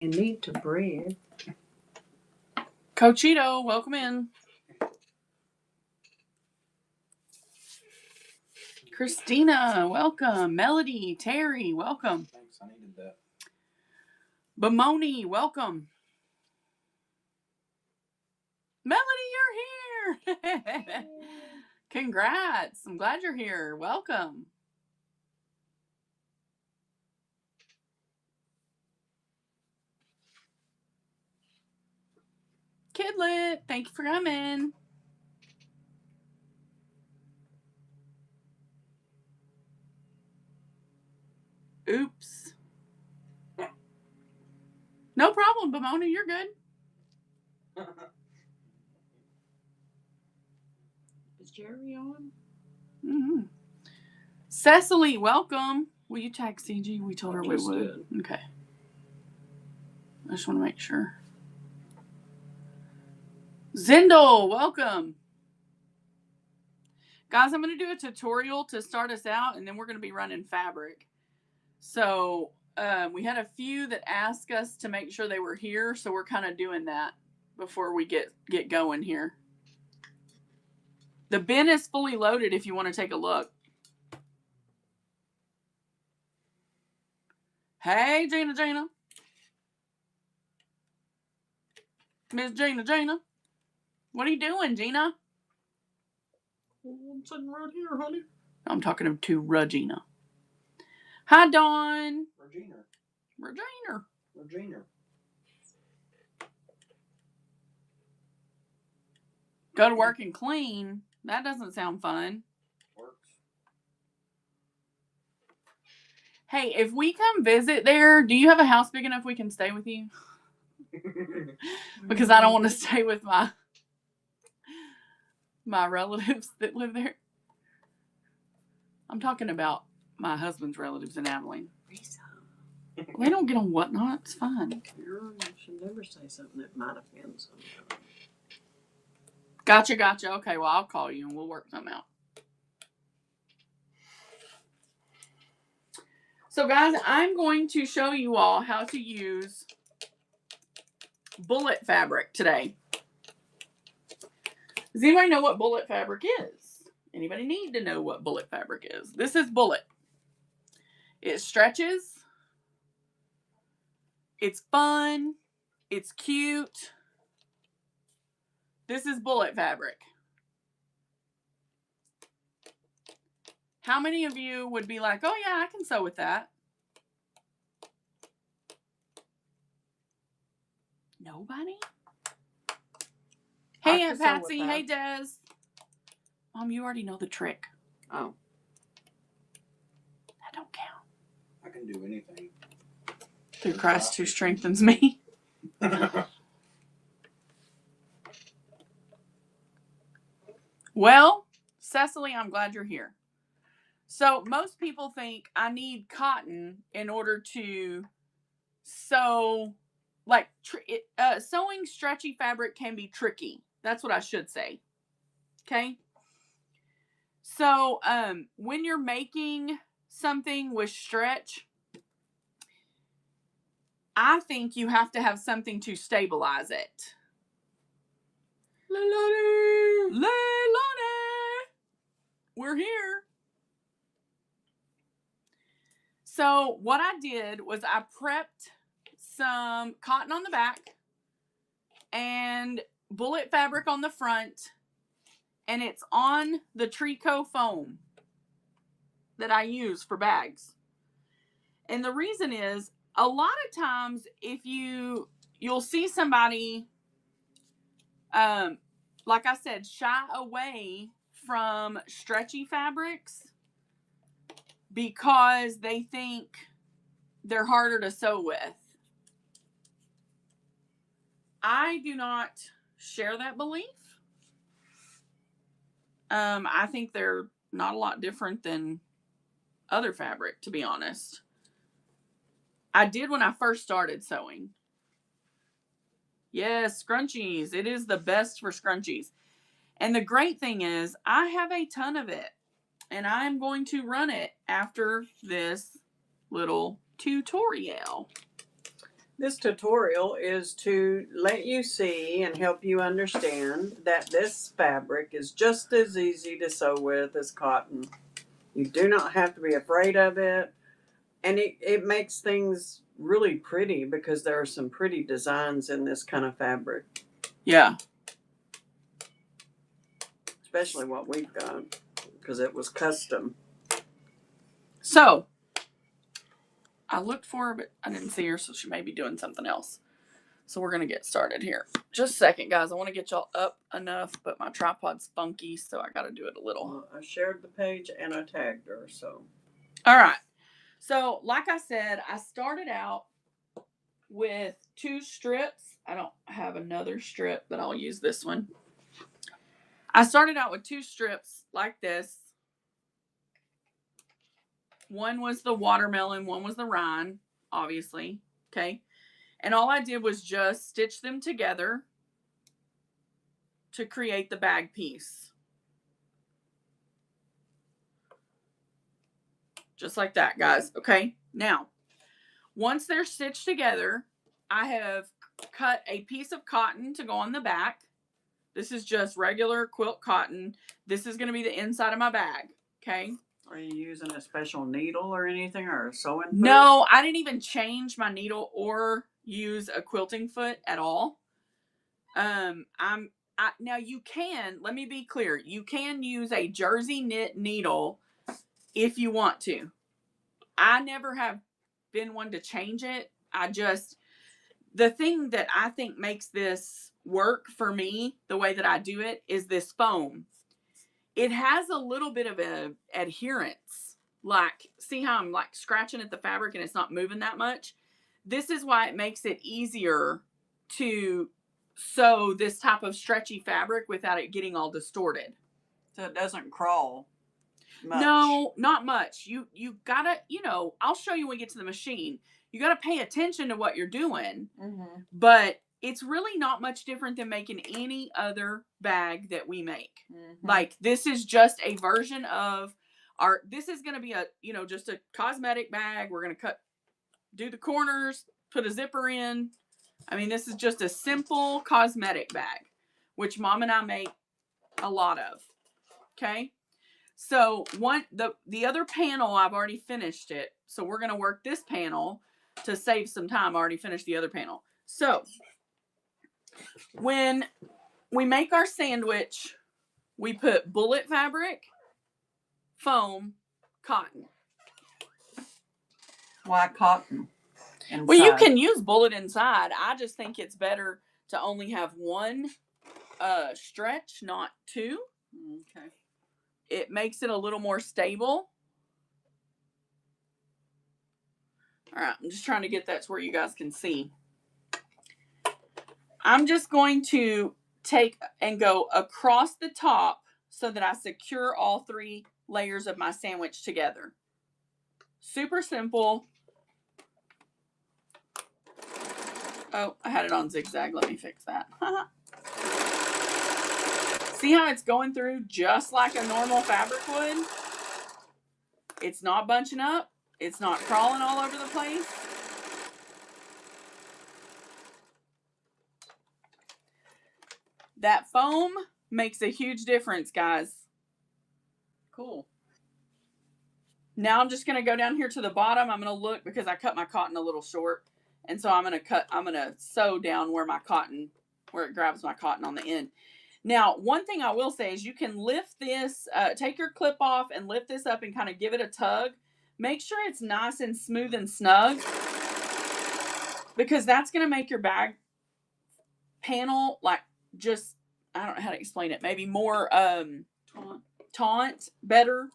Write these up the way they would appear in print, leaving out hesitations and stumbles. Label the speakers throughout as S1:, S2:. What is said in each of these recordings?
S1: You need to breathe.
S2: Cochito, welcome in. Christina, welcome. Melody, Terry, welcome.
S3: Thanks, I needed that.
S2: Bamoni, welcome. Melody, you're here. Congrats. I'm glad you're here. Welcome. Kidlet, thank you for coming. Oops. No problem, Bamoni, you're good.
S1: Is Jerry on?
S2: Mm-hmm. Cecily, welcome. Will you tag CG? We told her we would.
S1: Did.
S2: Okay. I just want to make sure. Zindel, welcome. Guys, I'm going to do a tutorial to start us out, and then we're going to be running fabric. So we had a few that asked us to make sure they were here, so we're kind of doing that before we get going here. The bin is fully loaded if you want to take a look. Hey, Gina. Miss Gina. What are you doing, Gina?
S1: I'm sitting right here, honey.
S2: I'm talking to Regina. Hi, Dawn.
S3: Regina.
S2: Go to work and clean. That doesn't sound fun.
S3: Works.
S2: Hey, if we come visit there, do you have a house big enough we can stay with you? Because I don't want to stay with my relatives that live there. I'm talking about my husband's relatives in Abilene. Well, they don't get on Whatnot. It's fine.
S1: You should never say something that might offend someone.
S2: Gotcha. Okay, well, I'll call you and we'll work them out. So, guys, I'm going to show you all how to use bullet fabric today. Does anybody know what bullet fabric is? Anybody need to know what bullet fabric is? This is bullet. It stretches. It's fun. It's cute. This is bullet fabric. How many of you would be like, oh yeah, I can sew with that? Nobody? Hey, Aunt Patsy. Hey, Des. Mom, you already know the trick.
S1: Oh.
S2: That don't count.
S3: I can do anything.
S2: Through Christ who strengthens me. Well, Cecily, I'm glad you're here. So most people think I need cotton in order to sew. Like sewing stretchy fabric can be tricky. That's what I should say. Okay. So when you're making something with stretch, I think you have to have something to stabilize it. Leilani! We're here. So what I did was I prepped some cotton on the back and bullet fabric on the front, and it's on the Tricot foam that I use for bags. And the reason is, a lot of times if you'll see somebody, like I said, shy away from stretchy fabrics because they think they're harder to sew with. I do not share that belief. I think they're not a lot different than other fabric, to be honest. I did when I first started sewing. Yes, scrunchies. It is the best for scrunchies. And the great thing is, I have a ton of it. And I'm going to run it after this little tutorial.
S1: This tutorial is to let you see and help you understand that this fabric is just as easy to sew with as cotton. You do not have to be afraid of it. And it makes things really pretty because there are some pretty designs in this kind of fabric,
S2: Yeah.
S1: especially what we've got because it was custom.
S2: So, I looked for her, but I didn't see her, so she may be doing something else. So we're going to get started here. Just a second, guys. I want to get y'all up enough, but my tripod's funky, so I got to do it a little.
S1: Well, I shared the page and I tagged her, so.
S2: All right. So, like I said, I started out with 2 strips. I don't have another strip, but I'll use this one. I started out with 2 strips like this. One was the watermelon, one was the rind, obviously. Okay. And all I did was just stitch them together to create the bag piece. Just like that, guys. Okay. Now, once they're stitched together, I have cut a piece of cotton to go on the back. This is just regular quilt cotton. This is going to be the inside of my bag. Okay.
S1: Are you using a special needle or anything or a sewing foot?
S2: No, I didn't even change my needle or use a quilting foot at all. Now you can, let me be clear, you can use a jersey knit needle if you want to. I never have been one to change it. The thing that I think makes this work for me, the way that I do it, is this foam. It has a little bit of a adherence. Like, see how I'm like scratching at the fabric and it's not moving that much? This is why it makes it easier to sew this type of stretchy fabric without it getting all distorted.
S1: So it doesn't crawl much.
S2: No, not much. You gotta, I'll show you when we get to the machine. You gotta pay attention to what you're doing.
S1: Mm-hmm.
S2: But it's really not much different than making any other bag that we make.
S1: Mm-hmm.
S2: Like, this is just a version of this is going to be just a cosmetic bag. We're going to do the corners, put a zipper in. I mean, this is just a simple cosmetic bag, which Mom and I make a lot of. Okay. So the other panel, I've already finished it. So we're going to work this panel to save some time. I already finished the other panel. So when we make our sandwich, we put bullet fabric, foam, cotton.
S1: Why cotton? Inside?
S2: Well, you can use bullet inside. I just think it's better to only have one stretch, not 2.
S1: Okay.
S2: It makes it a little more stable. All right, I'm just trying to get that to where you guys can see. I'm just going to take and go across the top so that I secure all 3 layers of my sandwich together. Super simple. Oh, I had it on zigzag. Let me fix that. See how it's going through just like a normal fabric would? It's not bunching up. It's not crawling all over the place. That foam makes a huge difference, guys.
S1: Cool.
S2: Now I'm just going to go down here to the bottom. I'm going to look because I cut my cotton a little short. And so I'm going to sew down where it grabs my cotton on the end. Now, one thing I will say is you can lift this, take your clip off and lift this up and kind of give it a tug. Make sure it's nice and smooth and snug, because that's going to make your bag panel like just, I don't know how to explain it, maybe more taunt better.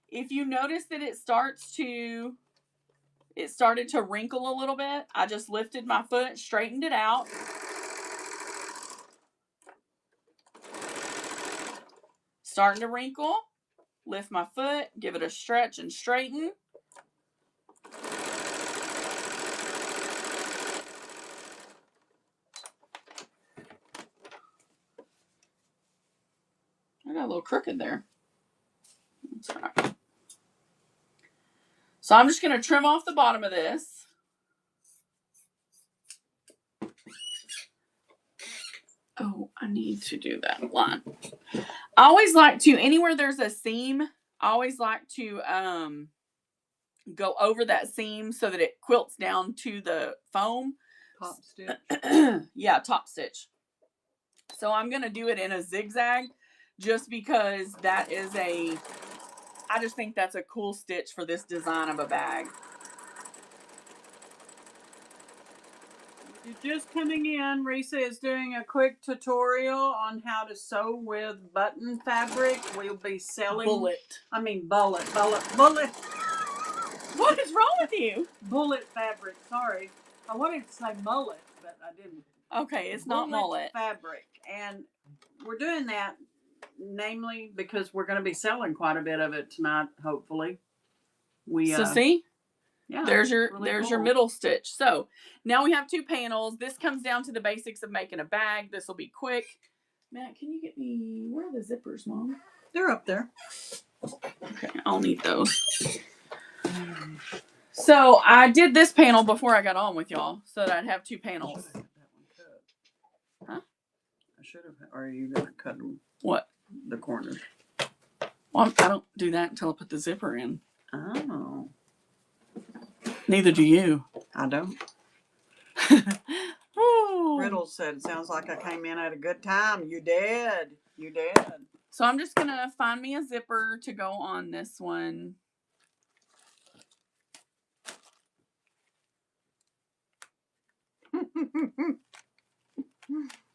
S2: If you notice that it started to wrinkle a little bit, I just lifted my foot, straightened it out. Starting to wrinkle, lift my foot, give it a stretch and straighten. I got a little crooked there. That's all right. So I'm just going to trim off the bottom of this. Oh, I need to do that line. I always like to, anywhere there's a seam, I always like to go over that seam so that it quilts down to the foam.
S1: Top stitch.
S2: Yeah, top stitch. So I'm going to do it in a zigzag just because that is I just think that's a cool stitch for this design of a bag.
S1: You're just coming in. Risa is doing a quick tutorial on how to sew with button fabric. We'll be selling bullet.
S2: What is wrong with you?
S1: Bullet fabric. Sorry, I wanted to say mullet, but I didn't.
S2: Okay, it's not mullet
S1: fabric, and we're doing that namely because we're going to be selling quite a bit of it tonight. Hopefully,
S2: so see.
S1: Yeah,
S2: there's
S1: really
S2: your middle stitch. So now we have 2 panels. This comes down to the basics of making a bag. This will be quick. Matt, can you get me, where are the zippers, Mom?
S1: They're up there.
S2: Okay, I'll need those. So I did this panel before I got on with y'all so that I'd have 2 panels. Huh?
S1: I should have. Or are you going to cut them?
S2: What?
S1: The corners.
S2: Well, I don't do that until I put the zipper in.
S1: Oh.
S2: Neither do you.
S1: I don't. Riddle said, it sounds like I came in at a good time. You did. You did.
S2: So I'm just going to find me a zipper to go on this one.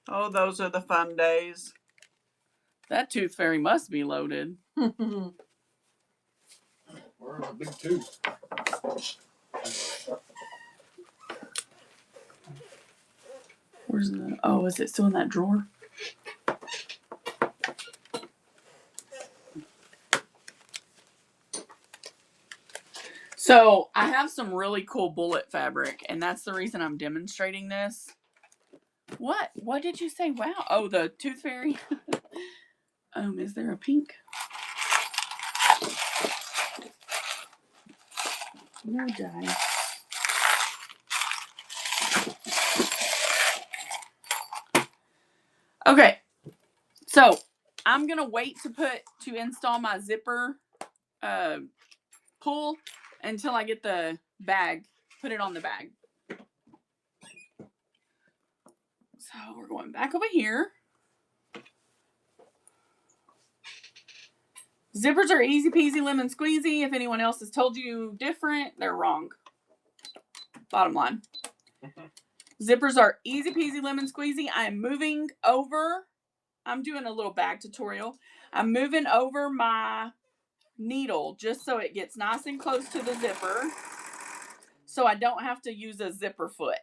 S1: Oh, those are the fun days.
S2: That tooth fairy must be loaded.
S3: Where's the big tooth?
S2: Where's the, oh, is it still in that drawer? So I have some really cool bullet fabric, and that's the reason I'm demonstrating this. What? What did you say? Wow. Oh, the tooth fairy. Is there a pink? No dye. Okay. So I'm gonna wait to install my zipper pull until I get the bag, put it on the bag. So we're going back over here. Zippers are easy peasy lemon squeezy. If anyone else has told you different, they're wrong. Bottom line. Zippers are easy peasy lemon squeezy. I am moving over. I'm doing a little bag tutorial. I'm moving over my needle just so it gets nice and close to the zipper, so I don't have to use a zipper foot.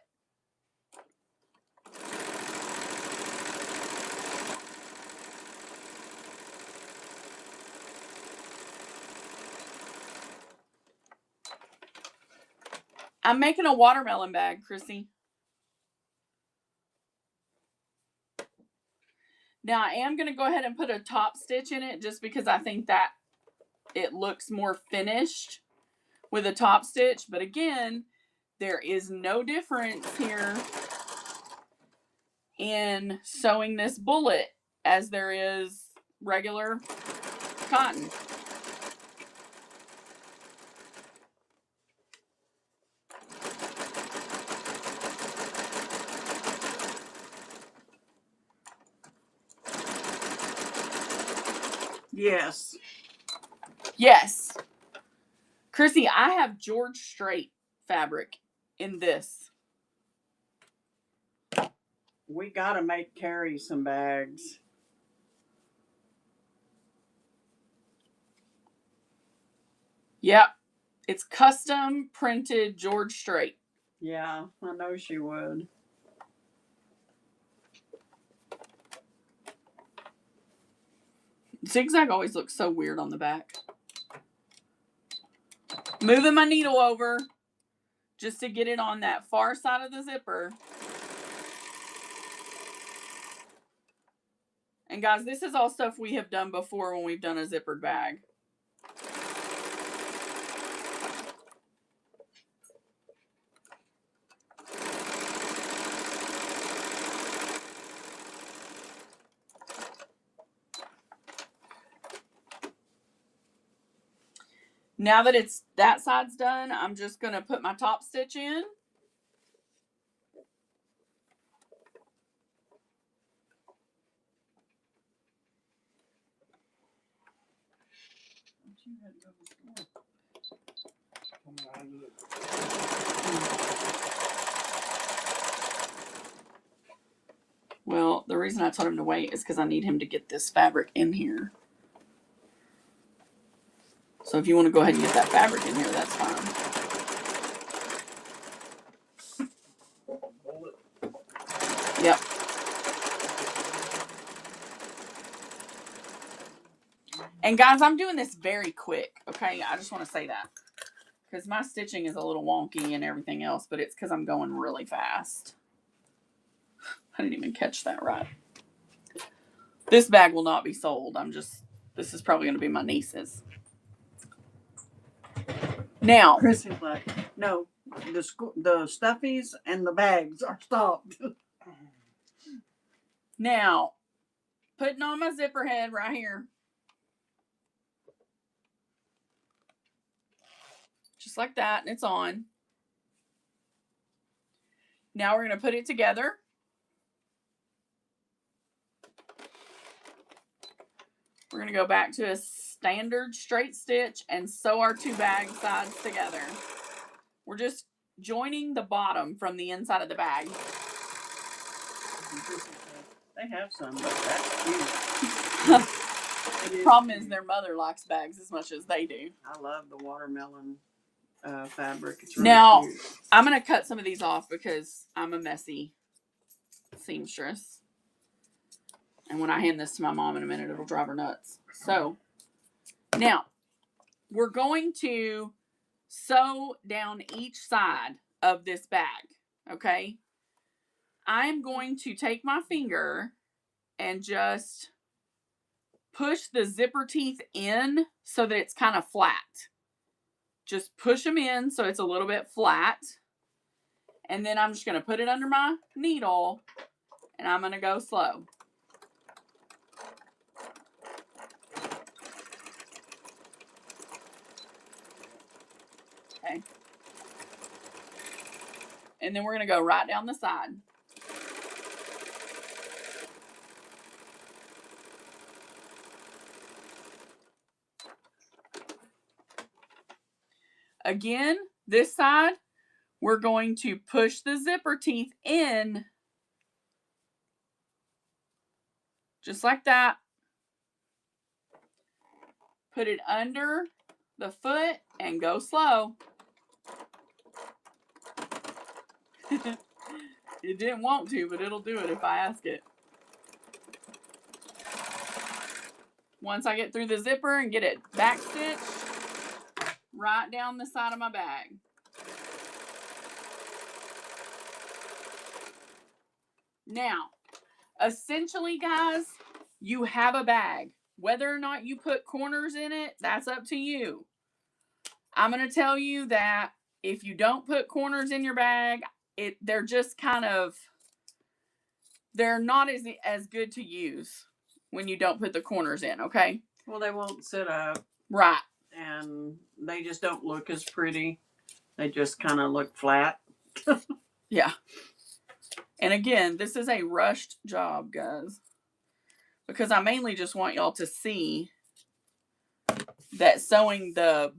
S2: I'm making a watermelon bag, Chrissy. Now I am going to go ahead and put a top stitch in it just because I think that it looks more finished with a top stitch. But again, there is no difference here in sewing this bullet as there is regular cotton.
S1: Yes.
S2: Yes. Chrissy, I have George Strait fabric in this.
S1: We gotta make Carrie some bags.
S2: Yep. It's custom printed George Strait.
S1: Yeah, I know she would.
S2: Zigzag always looks so weird on the back. Moving my needle over just to get it on that far side of the zipper. And guys, this is all stuff we have done before when we've done a zippered bag. Now that that side's done, I'm just going to put my top stitch in. Well, the reason I told him to wait is because I need him to get this fabric in here. So if you want to go ahead and get that fabric in here, that's fine. Yep. And guys, I'm doing this very quick, okay? I just want to say that. Because my stitching is a little wonky and everything else, but it's because I'm going really fast. I didn't even catch that right. This bag will not be sold. This is probably going to be my niece's. Now,
S1: Chris is like, no, the stuffies and the bags are stopped.
S2: now, putting on my zipper head right here. Just like that, and it's on. Now we're going to put it together. We're going to go back to a standard straight stitch and sew our two bag sides together. We're just joining the bottom from the inside of the bag.
S1: They have some, but that's cute.
S2: The problem is their mother likes bags as much as they do.
S1: I love the watermelon fabric. It's really
S2: Now,
S1: cute.
S2: I'm going to cut some of these off because I'm a messy seamstress. And when I hand this to my mom in a minute, it'll drive her nuts. So, now, we're going to sew down each side of this bag, okay? I'm going to take my finger and just push the zipper teeth in so that it's kind of flat. Just push them in so it's a little bit flat. And then I'm just going to put it under my needle and I'm going to go slow. Okay. And then we're going to go right down the side. Again, this side, we're going to push the zipper teeth in. Just like that. Put it under the foot and go slow. It didn't want to, but it'll do it if I ask it. Once I get through the zipper and get it back stitched, right down the side of my bag. Now, essentially, guys, you have a bag. Whether or not you put corners in it, that's up to you. I'm going to tell you that if you don't put corners in your bag, they're just kind of, they're not as good to use when you don't put the corners in, okay?
S1: Well, they won't sit up.
S2: Right.
S1: And they just don't look as pretty. They just kind of look flat.
S2: Yeah. And again, this is a rushed job, guys. Because I mainly just want y'all to see that sewing the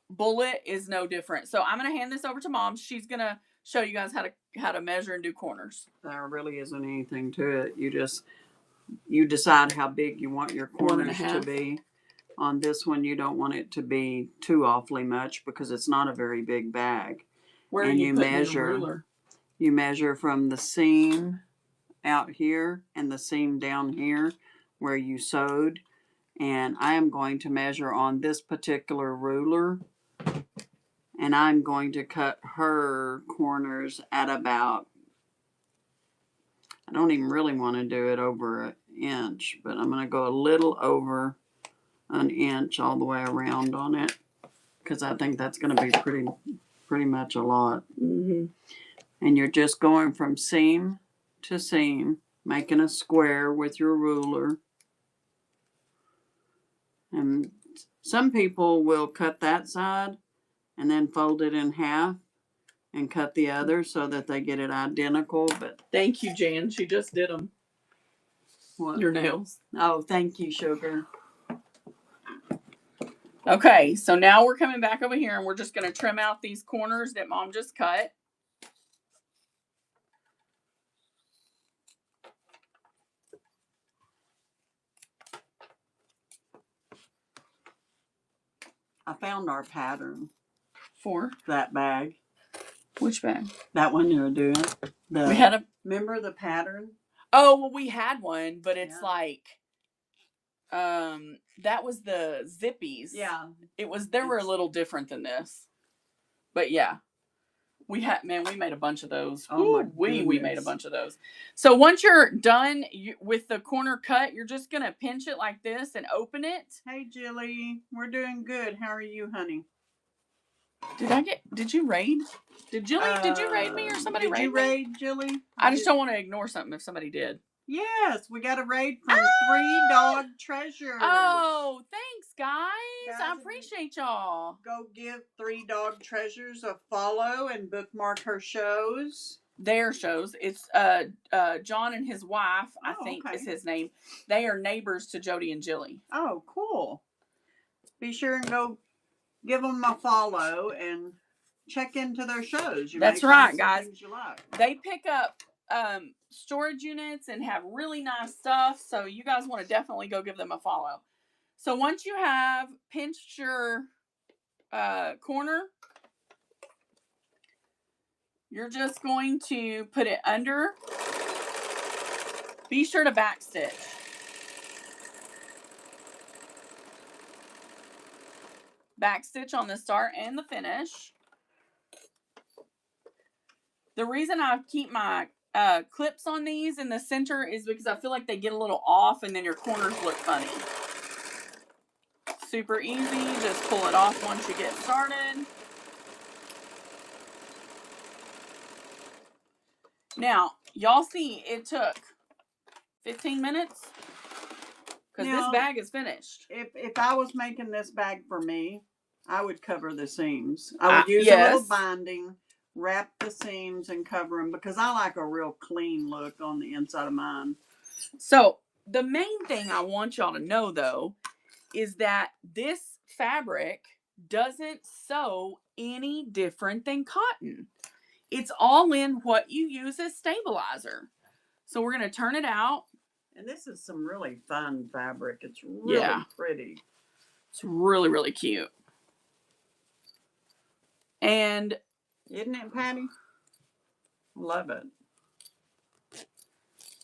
S2: bullet is no different. So I'm going to hand this over to Mom. She's going to show you guys how to measure and do corners.
S1: There really isn't anything to it. You decide how big you want your corners to be. On this one, you don't want it to be too awfully much because it's not a very big bag.
S2: Where
S1: and
S2: you measure? Ruler?
S1: You measure from the seam out here and the seam down here where you sewed. And I am going to measure on this particular ruler. And I'm going to cut her corners at about, I don't even really want to do it over an inch, but I'm going to go a little over an inch all the way around on it because I think that's going to be pretty much a lot.
S2: Mm-hmm.
S1: And you're just going from seam to seam, making a square with your ruler. And Some people will cut that side and then fold it in half and cut the other so that they get it identical. But
S2: Thank you, Jan. She just did them.
S1: what?
S2: Your nails.
S1: Oh, thank you, sugar.
S2: Okay, so now we're coming back over here and we're just going to trim out these corners that Mom just cut.
S1: I found our pattern.
S2: For
S1: that bag.
S2: which bag?
S1: That one you were doing.
S2: We had a.
S1: Remember the pattern?
S2: Oh, well, we had one, but it's
S1: Yeah.
S2: like, that was the zippies.
S1: Yeah.
S2: It was. They were a little different than this, but yeah, we made a bunch of those.
S1: Oh my
S2: we made a
S1: goodness.
S2: bunch of those. So once you're done with the corner cut, you're just gonna pinch it like this and open it.
S1: Hey, Jilly, we're doing good. How are you, honey?
S2: Did you raid? Did you raid me or somebody raid me?
S1: Did you raid, Jilly?
S2: I just don't want to ignore something if somebody did.
S1: Yes, we got a raid from 3 Dog Treasures.
S2: Oh, thanks, guys. I appreciate y'all.
S1: Go give 3 Dog Treasures a follow and bookmark her shows.
S2: Their shows. It's John and his wife, I think is his name. They are neighbors to Jody and Jilly.
S1: Oh, cool. Be sure and go give them a follow and check into their shows.
S2: That's right, guys.
S1: You like.
S2: They pick up storage units and have really nice stuff, so you guys want to definitely go give them a follow. So once you have pinched your corner, you're just going to put it under. Be sure to back stitch. Back stitch on the start and the finish. The reason I keep my clips on these in the center is because I feel like they get a little off and then your corners look funny. Super easy. Just pull it off once you get started. Now, y'all see it took 15 minutes? Because this bag is finished.
S1: If I was making this bag for me, I would cover the seams. I would use a little binding, wrap the seams and cover them because I like a real clean look on the inside of mine.
S2: So the main thing I want y'all to know though is that this fabric doesn't sew any different than cotton. It's all in what you use as stabilizer. So we're going to turn it out.
S1: And this is some really fun fabric. It's really pretty.
S2: It's really, really cute. And
S1: isn't it, Patty? Love it.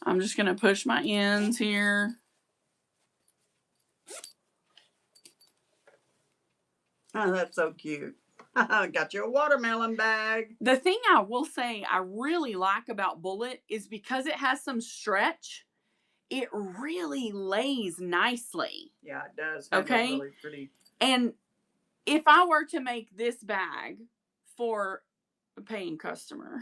S2: I'm just going to push my ends here.
S1: Oh, that's so cute. Got you a watermelon bag.
S2: The thing I will say I really like about Bullet is because it has some stretch, it really lays nicely.
S1: Yeah, it does. Okay. Really pretty.
S2: And if I were to make this bag for a paying customer,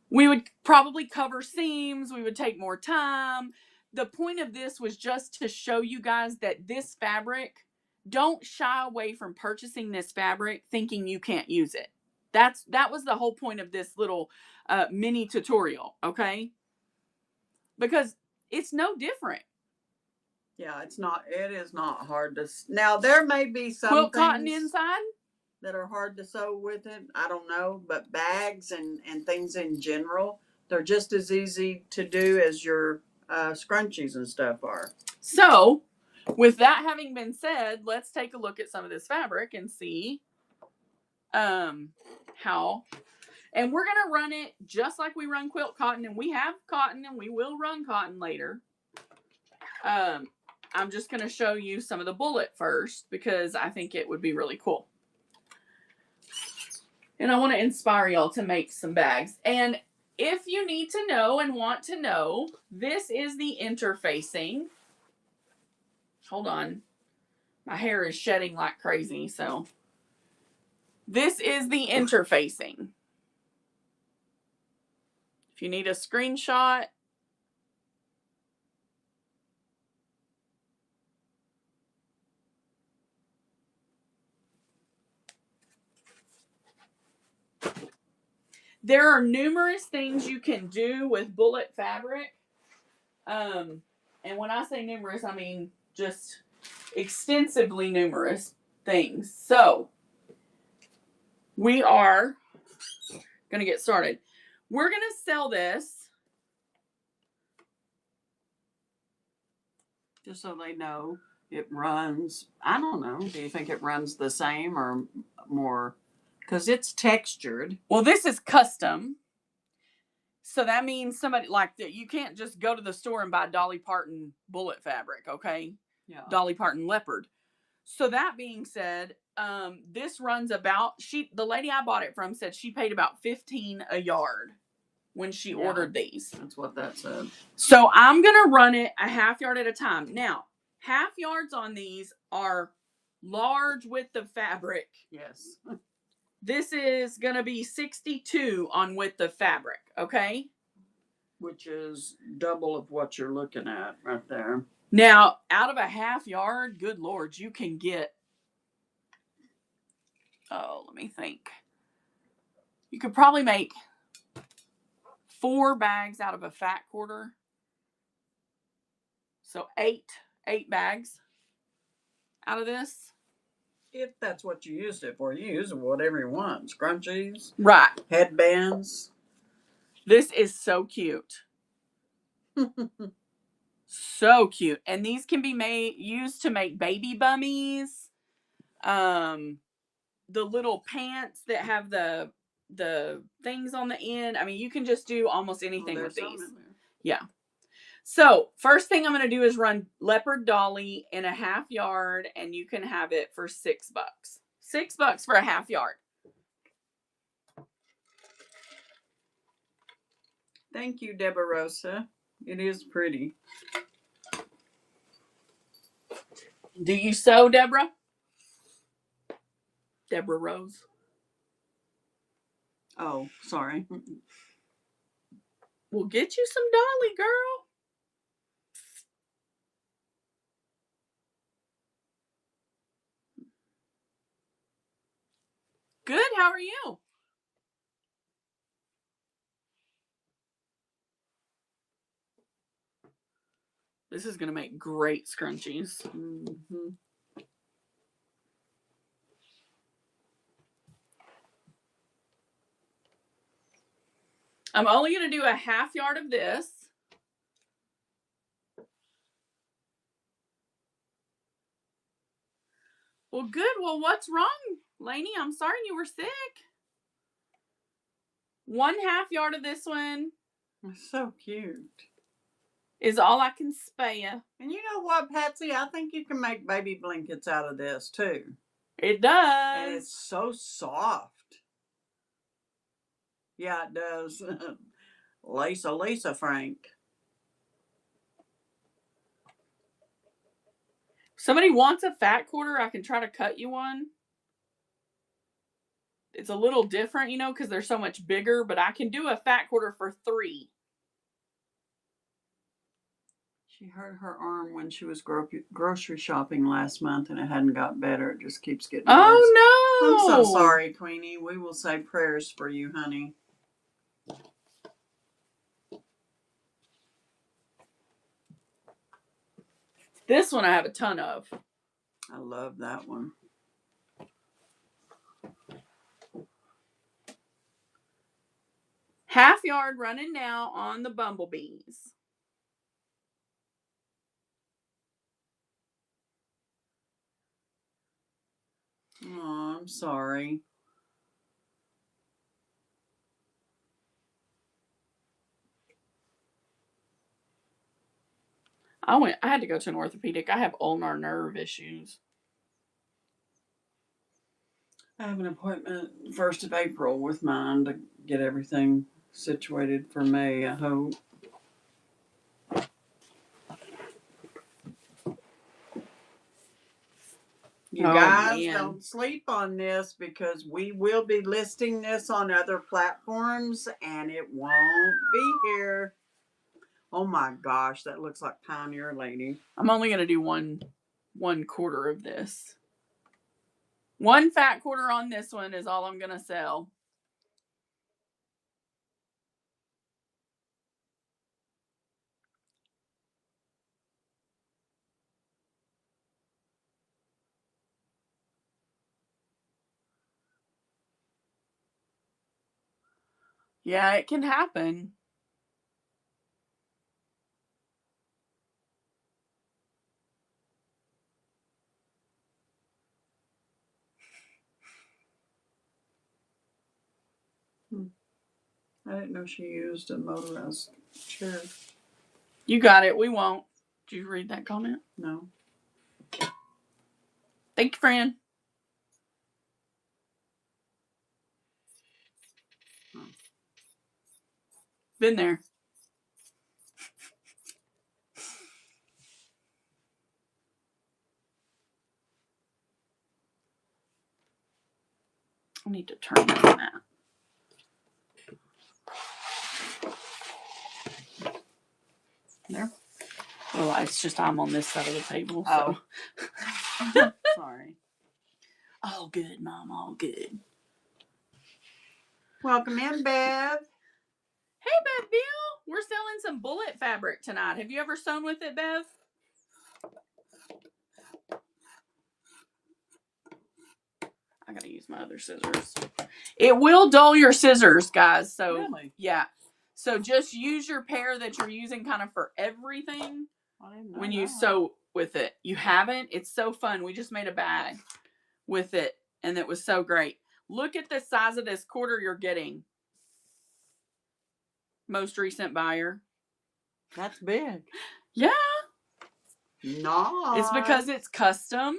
S2: we would probably cover seams. We would take more time. The point of this was just to show you guys that this fabric, don't shy away from purchasing this fabric thinking you can't use it. That was the whole point of this little mini tutorial, okay? Because it's no different.
S1: Yeah, it is not hard to. Now, there may be some
S2: quilt cotton inside
S1: that are hard to sew with it. I don't know, but bags and things in general, they're just as easy to do as your scrunchies and stuff are.
S2: So, with that having been said, let's take a look at some of this fabric and see how. And we're going to run it just like we run quilt cotton. And we have cotton and we will run cotton later. I'm just going to show you some of the Bullet first because I think it would be really cool. And I want to inspire y'all to make some bags. And if you need to know and want to know, this is the interfacing. Hold on. My hair is shedding like crazy, so. This is the interfacing. If you need a screenshot, There are numerous things you can do with bullet fabric. And when I say numerous, I mean just extensively numerous things. So we are going to get started. We're going to sell this.
S1: Just so they know, it runs, I don't know, do you think it runs the same or more? Because it's textured.
S2: Well, this is custom. So that means somebody like that. You can't just go to the store and buy Dolly Parton bullet fabric, okay?
S1: Yeah.
S2: Dolly Parton leopard. So that being said, this runs about, the lady I bought it from said she paid about $15 a yard when she ordered these.
S1: That's what that said.
S2: So I'm going to run it a half yard at a time. Now, half yards on these are large width of fabric.
S1: Yes.
S2: This is going to be 62 on width of fabric, okay?
S1: Which is double of what you're looking at right there.
S2: Now, out of a half yard, good Lord, you can get, let me think. You could probably make 4 bags out of a fat quarter. So 8 bags out of this.
S1: If that's what you used it for, you use whatever you want. Scrunchies,
S2: Right.
S1: headbands.
S2: This is so cute. So cute. And these can be used to make baby bummies. The little pants that have the things on the end. I mean, you can just do almost anything with these. Yeah. So first thing I'm going to do is run Leopard Dolly in a half yard, and you can have it for $6. $6 for a half yard.
S1: Thank you, Deborah Rosa. It is pretty.
S2: Do you sew, Deborah? Deborah Rose.
S1: Oh, sorry.
S2: We'll get you some Dolly, girl. Good. How are you? This is going to make great scrunchies.
S1: Mm-hmm.
S2: I'm only going to do a half yard of this. Well, good. Well, what's wrong, Lainey? I'm sorry you were sick. 1/2 yard of this one.
S1: So cute.
S2: Is all I can spare.
S1: And you know what, Patsy? I think you can make baby blankets out of this too.
S2: It does.
S1: And it's so soft. Yeah, it does. Lisa Frank.
S2: Somebody wants a fat quarter, I can try to cut you one. It's a little different, because they're so much bigger, but I can do a fat quarter for $3.
S1: She hurt her arm when she was grocery shopping last month, and it hadn't got better. It just keeps getting worse.
S2: Oh, no.
S1: I'm so sorry, Queenie. We will say prayers for you, honey.
S2: This one I have a ton of.
S1: I love that one.
S2: Half yard running now on the bumblebees.
S1: Oh, I'm sorry.
S2: I had to go to an orthopedic. I have ulnar nerve issues.
S1: I have an appointment 1st of April with mine to get everything situated for May, I hope. You guys don't sleep on this, because we will be listing this on other platforms and it won't be here. Oh my gosh, that looks like Pioneer Lady.
S2: I'm only going to do one quarter of this. 1 fat quarter on this one is all I'm going to sell. Yeah, it can happen.
S1: I didn't know she used a motorized chair.
S2: You got it. We won't. Did you read that comment?
S1: No.
S2: Thank you, friend. Been there. I need to turn that. There. Well, it's just I'm on this side of the table. So.
S1: Oh. Sorry.
S2: All good, Mom. All good.
S1: Welcome in, Bev.
S2: Hey, Bev Bill. We're selling some bullet fabric tonight. Have you ever sewn with it, Bev? I gotta use my other scissors. It will dull your scissors, guys. So
S1: Really?
S2: yeah. So just use your pair that you're using kind of for everything when you sew with it. You haven't? It's so fun. We just made a bag with it and it was so great. Look at the size of this quarter you're getting. Most recent buyer.
S1: That's big.
S2: Yeah.
S1: No.
S2: It's because it's custom.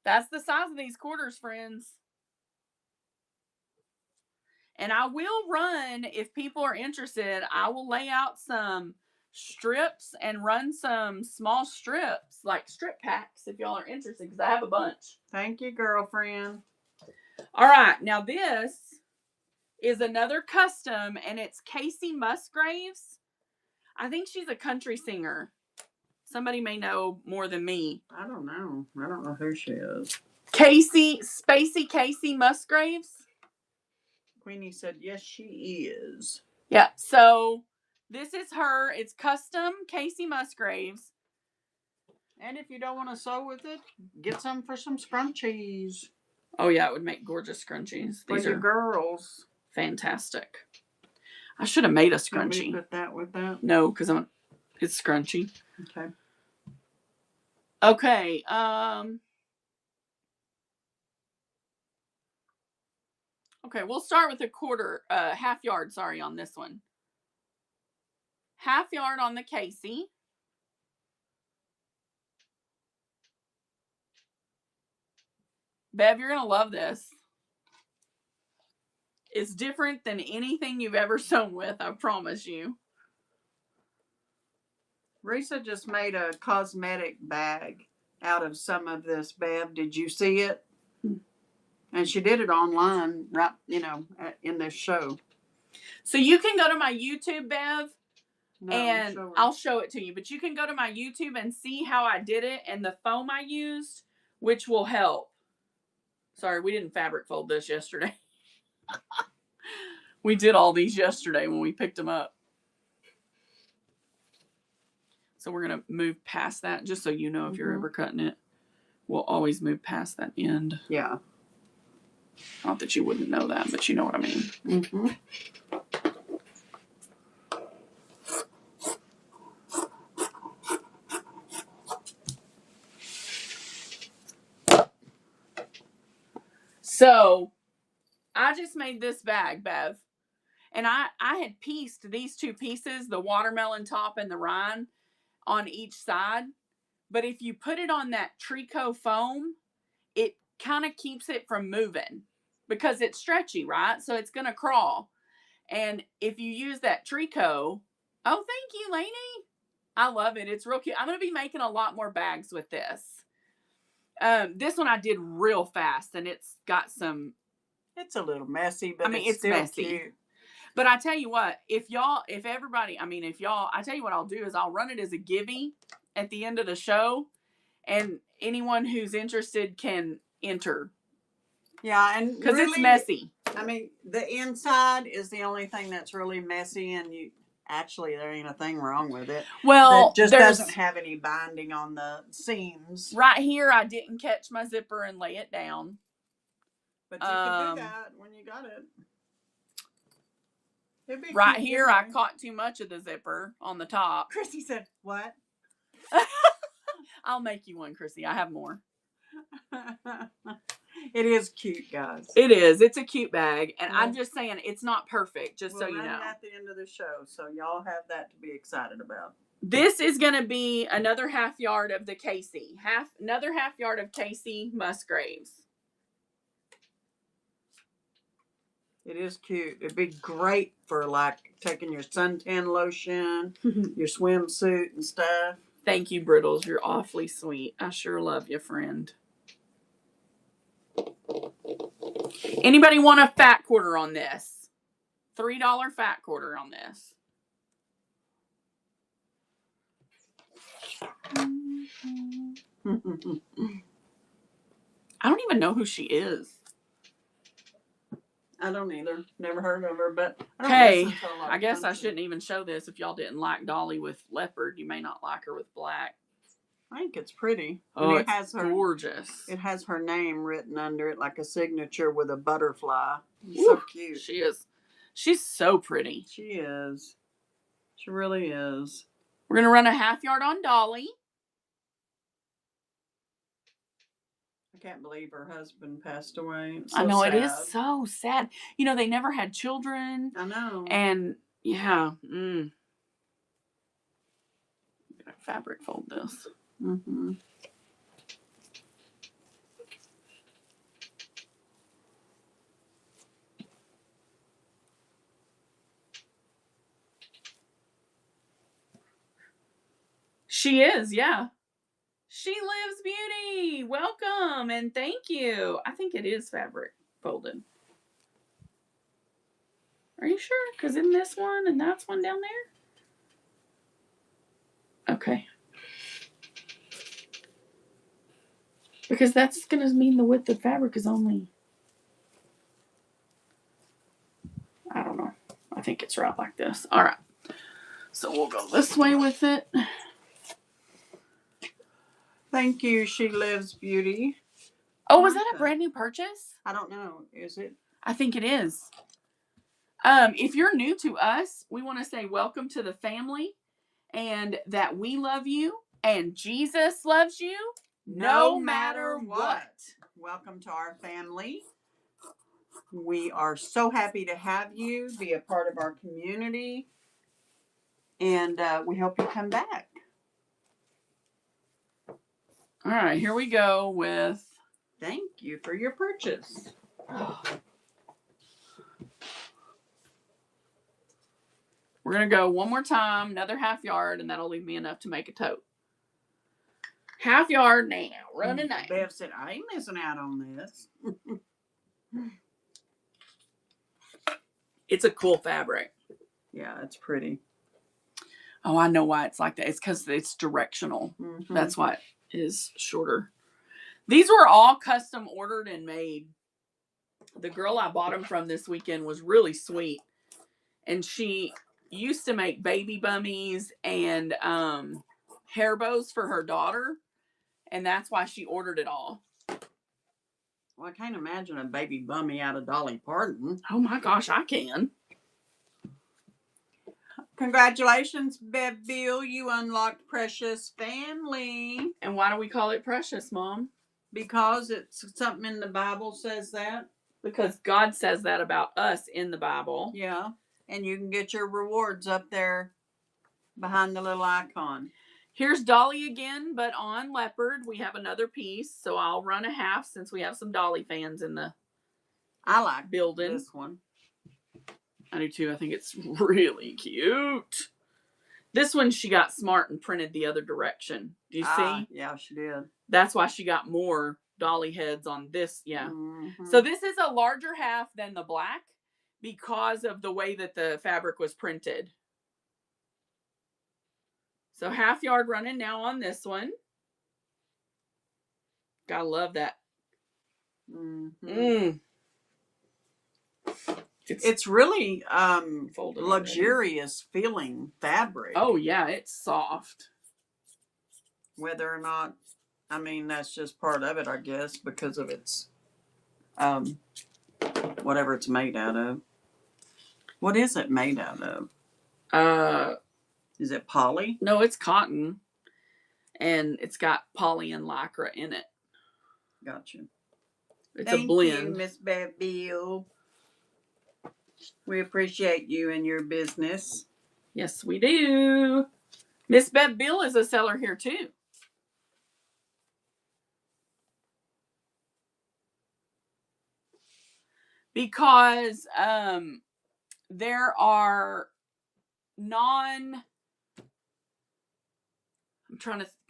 S2: That's the size of these quarters, friends. And I will run, if people are interested, I will lay out some strips and run some small strips, like strip packs, if y'all are interested, because I have a bunch.
S1: Thank you, girlfriend.
S2: All right, now this is another custom, and it's Casey Musgraves. I think she's a country singer. Somebody may know more than me.
S1: I don't know. I don't know who she is.
S2: Spacey Casey Musgraves.
S1: Queenie said, yes, she is.
S2: Yeah, so this is her. It's custom Casey Musgraves.
S1: And if you don't want to sew with it, get some for some scrunchies.
S2: Oh, yeah, it would make gorgeous scrunchies.
S1: For
S2: These
S1: your
S2: are
S1: girls.
S2: fantastic. I should have made a
S1: Want me
S2: scrunchie.
S1: to put that with that?
S2: No, because it's scrunchy.
S1: Okay.
S2: Okay. Okay, we'll start with a half yard, sorry, on this one. Half yard on the Casey. Bev, you're going to love this. It's different than anything you've ever sewn with, I promise you.
S1: Risa just made a cosmetic bag out of some of this, Bev. Did you see it? And she did it online, right, in this show.
S2: So you can go to my YouTube, Bev,
S1: No,
S2: and I'll show it to you. But you can go to my YouTube and see how I did it and the foam I used, which will help. Sorry, we didn't fabric fold this yesterday. We did all these yesterday when we picked them up. So we're going to move past that, just so you know if you're ever cutting it. We'll always move past that end.
S1: Yeah.
S2: Not that you wouldn't know that, but you know what I mean.
S1: Mm-hmm.
S2: So I just made this bag, Bev. And I had pieced these two pieces, the watermelon top and the rind, on each side. But if you put it on that Tricot foam, it kind of keeps it from moving because it's stretchy, right? So it's going to crawl. And if you use that Tricot, oh, thank you, Lainey. I love it. It's real cute. I'm going to be making a lot more bags with this. This one I did real fast, and it's got some.
S1: It's a little messy, but
S2: it's
S1: still
S2: messy.
S1: Cute.
S2: But I tell you what, I tell you what I'll do is I'll run it as a giveaway at the end of the show, and anyone who's interested can enter.
S1: Yeah, and
S2: because
S1: really,
S2: it's messy.
S1: I mean, the inside is the only thing that's really messy, and there ain't a thing wrong with it.
S2: Well,
S1: it just doesn't have any binding on the seams.
S2: Right here, I didn't catch my zipper and lay it down.
S1: But you can do that when you got it. It'd be
S2: Right
S1: cute
S2: here, I
S1: anyway.
S2: caught too much of the zipper on the top.
S1: Chrissy said, "What?"
S2: I'll make you one, Chrissy. I have more.
S1: It is cute, guys.
S2: It is. It's a cute bag. And
S1: Well,
S2: I'm just saying, it's not perfect, just so
S1: we'll
S2: you
S1: run
S2: know.
S1: it at the end of the show, so y'all have that to be excited about.
S2: This is going to be another half yard of the Casey. Another half yard of Casey Musgraves.
S1: It is cute. It'd be great for like taking your suntan lotion, your swimsuit and stuff.
S2: Thank you, Brittles. You're awfully sweet. I sure love you, friend. Anybody want a fat quarter on this? $3 fat quarter on this. I don't even know who she is.
S1: I don't either. Never heard of her, but I don't
S2: Hey,
S1: listen to a lot
S2: I
S1: of
S2: guess I
S1: country.
S2: shouldn't even show this. If y'all didn't like Dolly with leopard, you may not like her with black.
S1: I think it's pretty.
S2: Oh,
S1: and
S2: it's gorgeous.
S1: It has her name written under it like a signature with a butterfly. It's
S2: Woo,
S1: so cute.
S2: She is. She's so pretty.
S1: She is. She really is.
S2: We're going to run a half yard on Dolly.
S1: I can't believe her husband passed away. It's so
S2: I know,
S1: sad.
S2: it is so sad. You know, they never had children.
S1: I know.
S2: And, yeah. Fabric fold this.
S1: Mm-hmm.
S2: She is, yeah. She Lives Beauty. Welcome and thank you. I think it is fabric folded. Are you sure? Because in this one and that's one down there? Okay. Because that's going to mean the width of fabric is only... I don't know. I think it's right like this. All right. So we'll go this way with it.
S1: Thank you, She Lives Beauty.
S2: Oh, was that a brand new purchase?
S1: I don't know. Is it?
S2: I think it is. If you're new to us, we want to say welcome to the family and that we love you and Jesus loves you no matter what.
S1: Welcome to our family. We are so happy to have you be a part of our community, and we hope you come back.
S2: All right, here we go with...
S1: Thank you for your purchase.
S2: We're going to go one more time, another half yard, and that'll leave me enough to make a tote. Half yard now, running now.
S1: Bev said, I ain't missing out on this.
S2: It's a cool fabric.
S1: Yeah, it's pretty.
S2: Oh, I know why it's like that. It's because it's directional.
S1: Mm-hmm.
S2: That's why it is shorter. These were all custom ordered and made. The girl I bought them from this weekend was really sweet. And she used to make baby bummies and hair bows for her daughter. And that's why she ordered it all.
S1: Well, I can't imagine a baby bummy out of Dolly Parton.
S2: Oh my gosh, I can.
S1: Congratulations, Bev Bill. You unlocked Precious Family.
S2: And why do we call it Precious, Mom?
S1: Because it's something in the Bible says that.
S2: Because God says that about us in the Bible.
S1: Yeah. And you can get your rewards up there behind the little icon.
S2: Here's Dolly again, but on leopard. We have another piece, so I'll run a half since we have some Dolly fans in the
S1: I like
S2: building.
S1: This one.
S2: I do too. I think it's really cute. This one she got smart and printed the other direction. Do you see?
S1: Yeah, she did.
S2: That's why she got more Dolly heads on this. Yeah.
S1: Mm-hmm.
S2: So this is a larger half than the black because of the way that the fabric was printed. So half yard running now on this one. Gotta love that.
S1: Mm-hmm. It's really luxurious feeling fabric.
S2: Oh yeah, it's soft.
S1: Whether or not, I mean, that's just part of it, I guess, because of its whatever it's made out of. What is it made out of? Is it poly?
S2: No, it's cotton, and it's got poly and lycra in it.
S1: Gotcha.
S2: It's
S1: Thank
S2: a blend.
S1: you, Miss Bev. We appreciate you and your business.
S2: Yes, we do. Miss Bev Bill is a seller here too. Because there are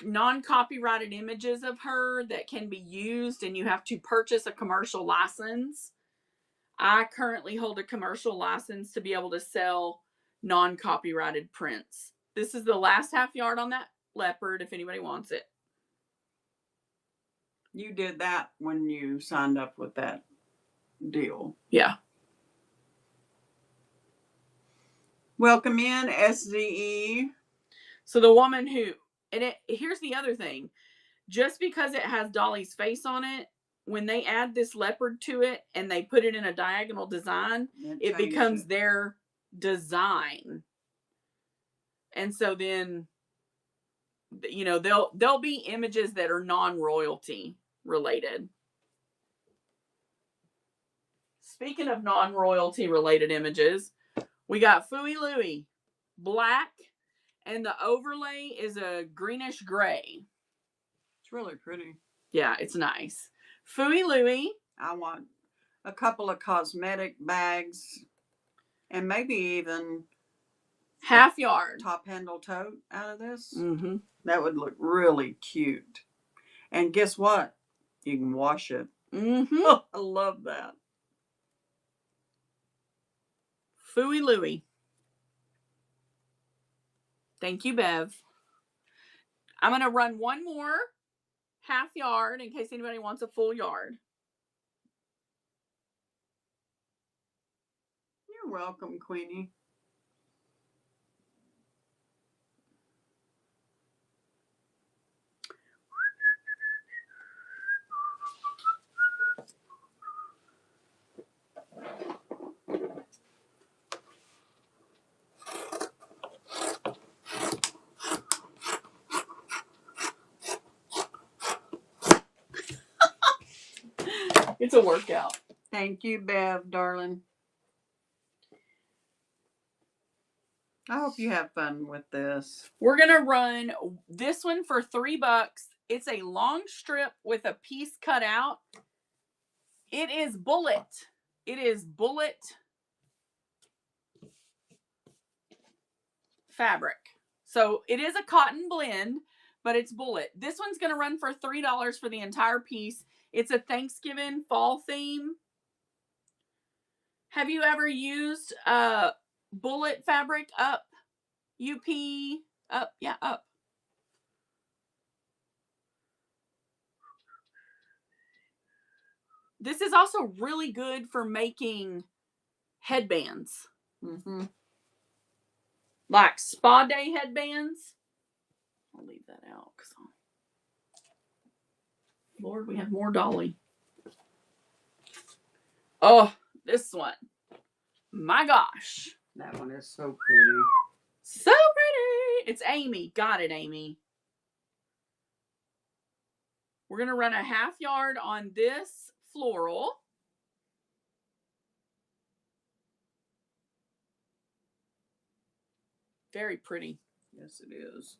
S2: non-copyrighted images of her that can be used, and you have to purchase a commercial license. I currently hold a commercial license to be able to sell non-copyrighted prints. This is the last half yard on that leopard if anybody wants it.
S1: You did that when you signed up with that deal.
S2: Yeah.
S1: Welcome in, SZE.
S2: So the woman who, here's the other thing. Just because it has Dolly's face on it, when they add this leopard to it and they put it in a diagonal design, it becomes their design. And so then, you know, there'll be images that are non-royalty related. Speaking of non-royalty related images, we got Fooey Louie, black, and the overlay is a greenish gray.
S1: It's really pretty.
S2: Yeah, it's nice. Fooey Louie.
S1: I want a couple of cosmetic bags and maybe even
S2: half yard
S1: top handle tote out of this.
S2: Mm-hmm.
S1: That would look really cute. And guess what? You can wash it.
S2: Mm-hmm.
S1: Oh, I love that.
S2: Fooey Louie. Thank you, Bev. I'm going to run one more half yard in case anybody wants a full yard.
S1: You're welcome, Queenie.
S2: It's a workout.
S1: Thank you, Bev, darling. I hope you have fun with this.
S2: We're going to run this one for $3. It's a long strip with a piece cut out. It is bullet. It is bullet fabric. So it is a cotton blend, but it's bullet. This one's going to run for $3 for the entire piece. It's a Thanksgiving fall theme. Have you ever used bullet fabric up? UP up? Yeah, up. This is also really good for making headbands.
S1: Mm-hmm.
S2: Like spa day headbands. I'll leave that out. Lord, we have more Dolly. Oh, this one. My gosh.
S1: That one is so pretty.
S2: So pretty. It's Amy. Got it, Amy. We're going to run a half yard on this floral. Very pretty.
S1: Yes, it is.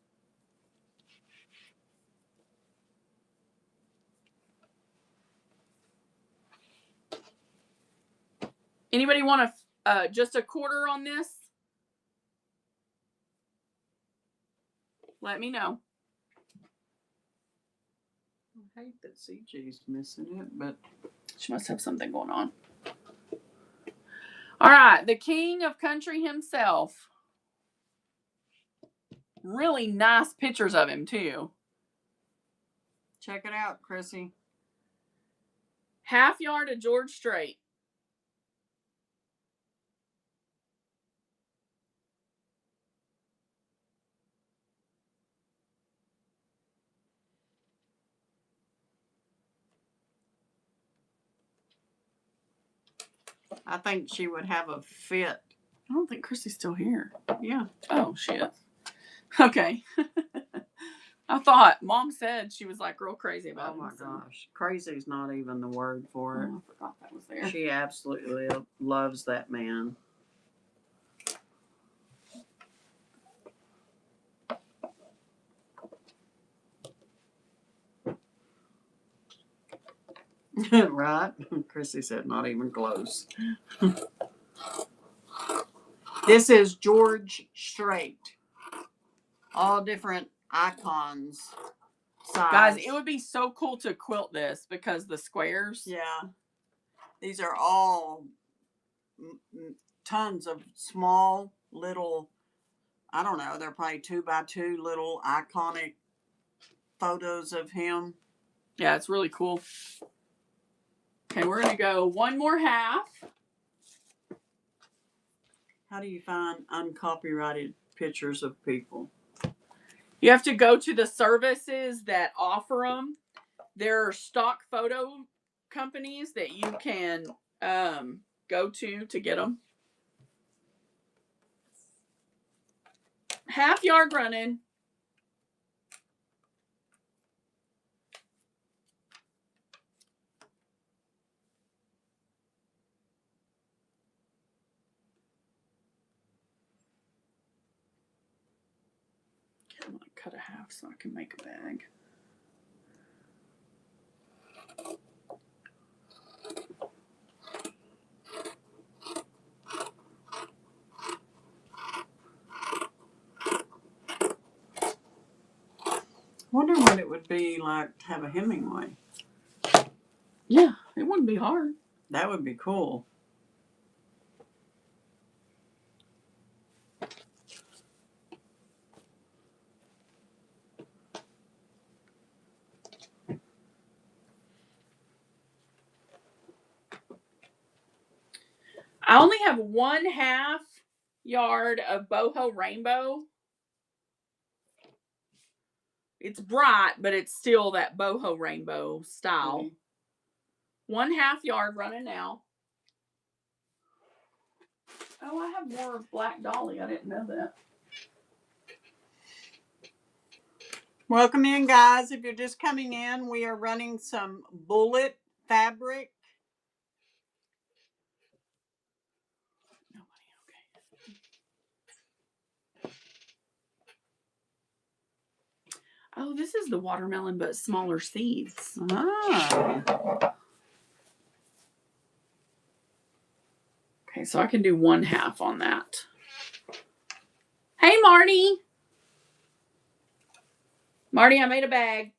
S2: Anybody want just a quarter on this? Let me know.
S1: I hate that CJ's missing it, but
S2: She must have something going on. All right, the king of country himself. Really nice pictures of him, too.
S1: Check it out, Chrissy.
S2: Half yard of George Strait.
S1: I think she would have a fit
S2: I don't think Chrissy's still here.
S1: Yeah.
S2: Oh, she is. Okay. I thought Mom said she was like real crazy about
S1: Oh my
S2: him, so-
S1: gosh. Crazy's not even the word for it.
S2: Oh, I forgot that was there.
S1: She absolutely loves that man. Right? Chrissy said not even close. This is George Strait. All different icons. Size.
S2: Guys, it would be so cool to quilt this because the squares.
S1: Yeah. These are all tons of small little, I don't know, they're probably 2x2 little iconic photos of him.
S2: Yeah, it's really cool. Okay, we're going to go one more half.
S1: How do you find uncopyrighted pictures of people?
S2: You have to go to the services that offer them. There are stock photo companies that you can go to get them. Half yard running. I'm going to cut a half so I can make a bag.
S1: Wonder what it would be like to have a Hemingway.
S2: Yeah, it wouldn't be hard.
S1: That would be cool.
S2: I only have 1/2 yard of boho rainbow. It's bright, but it's still that boho rainbow style. 1/2 yard running now. Oh, I have more black dolly. I didn't know that.
S1: Welcome in, guys. If you're just coming in, we are running some bullet fabric.
S2: Nobody, okay. Oh, this is the watermelon, but smaller seeds.
S1: Ah.
S2: Okay, so I can do 1/2 on that. Hey, Marty. Marty, I made a bag.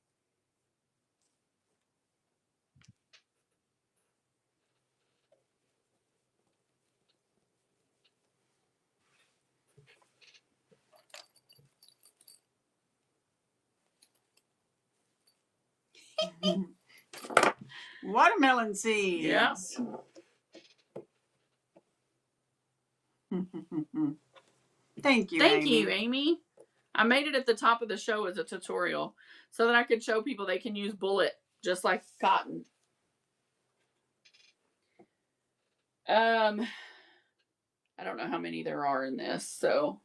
S1: Watermelon seeds.
S2: Yeah.
S1: Thank you,
S2: Thank
S1: Amy.
S2: you, Amy. I made it at the top of the show as a tutorial so that I could show people they can use bullet just like cotton. I don't know how many there are in this, so.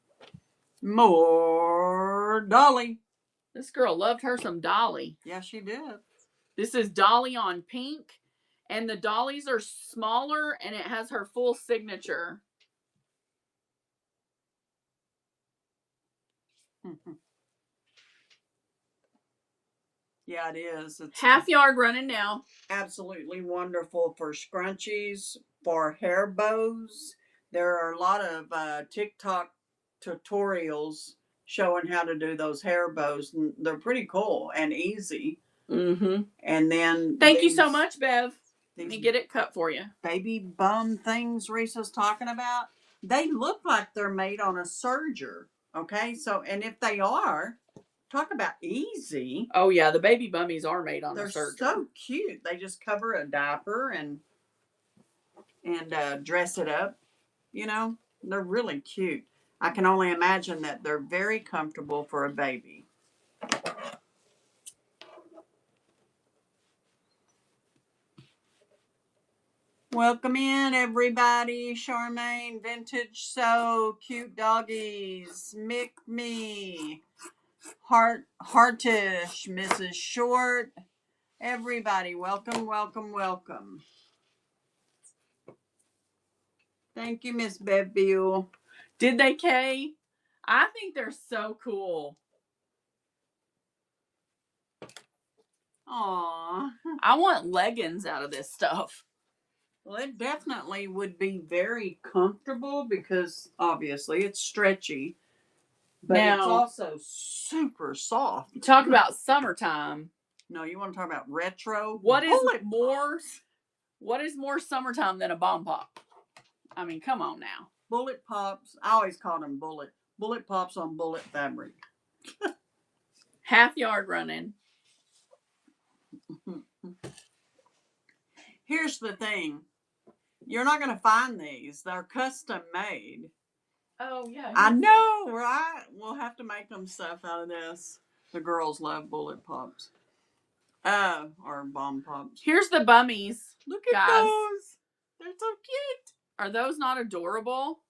S1: More Dolly.
S2: This girl loved her some Dolly.
S1: Yeah, she did.
S2: This is Dolly on pink, and the Dollies are smaller, and it has her full signature.
S1: Yeah, it is. It's
S2: 1/2 yard running now.
S1: absolutely wonderful for scrunchies, for hair bows. There are a lot of TikTok tutorials showing how to do those hair bows. And they're pretty cool and easy.
S2: Mm-hmm.
S1: And then
S2: Thank you so much, Bev. Let me
S1: These
S2: get it cut for you.
S1: baby bum things Risa's talking about, they look like they're made on a serger. Okay, so and if they are, talk about easy.
S2: Oh yeah, the baby bummies are made on
S1: They're
S2: a serger.
S1: so cute. They just cover a diaper and dress it up. You know, they're really cute. I can only imagine that they're very comfortable for a baby. Welcome in, everybody. Charmaine, Vintage Sew, Cute Doggies, Mick Me, Heartish, Mrs. Short. Everybody, welcome, welcome, welcome. Thank you, Miss Beville.
S2: Did they, Kay? I think they're so cool.
S1: Aw.
S2: I want leggings out of this stuff.
S1: Well, it definitely would be very comfortable because obviously it's stretchy, but it's
S2: Now-
S1: also super soft.
S2: Talk about summertime.
S1: No, you want to talk about retro?
S2: What is
S1: Bullet
S2: more?
S1: Pops.
S2: What is more summertime than a bomb pop? I mean, come on now.
S1: Bullet Pops? I always called them Bullet Pops on bullet fabric.
S2: Half yard running.
S1: Here's the thing. You're not going to find these. They're custom made.
S2: Oh yeah.
S1: I know, right? We'll have to make them stuff out of this. The girls love Bullet Pops. Or Bomb Pops.
S2: Here's the bummies.
S1: Look at
S2: Guys.
S1: those. They're so cute.
S2: Are those not adorable?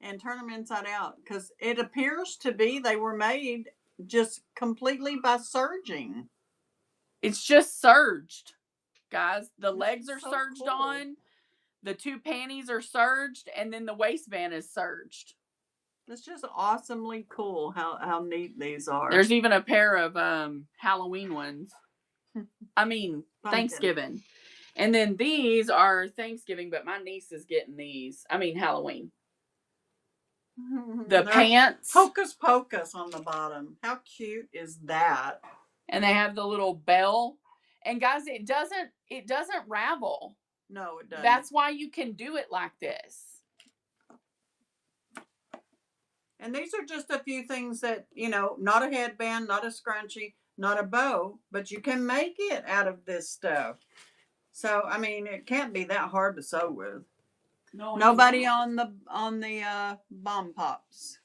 S1: And turn them inside out because it appears to be they were made just completely by serging.
S2: It's just serged, guys. The
S1: This
S2: legs
S1: is
S2: are
S1: so
S2: serged
S1: cool.
S2: on. The two panties are serged, and then the waistband is serged.
S1: It's just awesomely cool how neat these are.
S2: There's even a pair of Halloween ones. I mean,
S1: Pumpkin.
S2: Thanksgiving. And then these are Thanksgiving, but my niece is getting these. I mean, Halloween. The
S1: They're
S2: pants.
S1: Hocus Pocus on the bottom. How cute is that?
S2: And they have the little bell. And guys, it doesn't ravel.
S1: No, it doesn't.
S2: That's why you can do it like this.
S1: And these are just a few things that, not a headband, not a scrunchie, not a bow, but you can make it out of this stuff. So, I mean, it can't be that hard to sew with.
S2: No,
S1: Nobody on the Bomb Pops.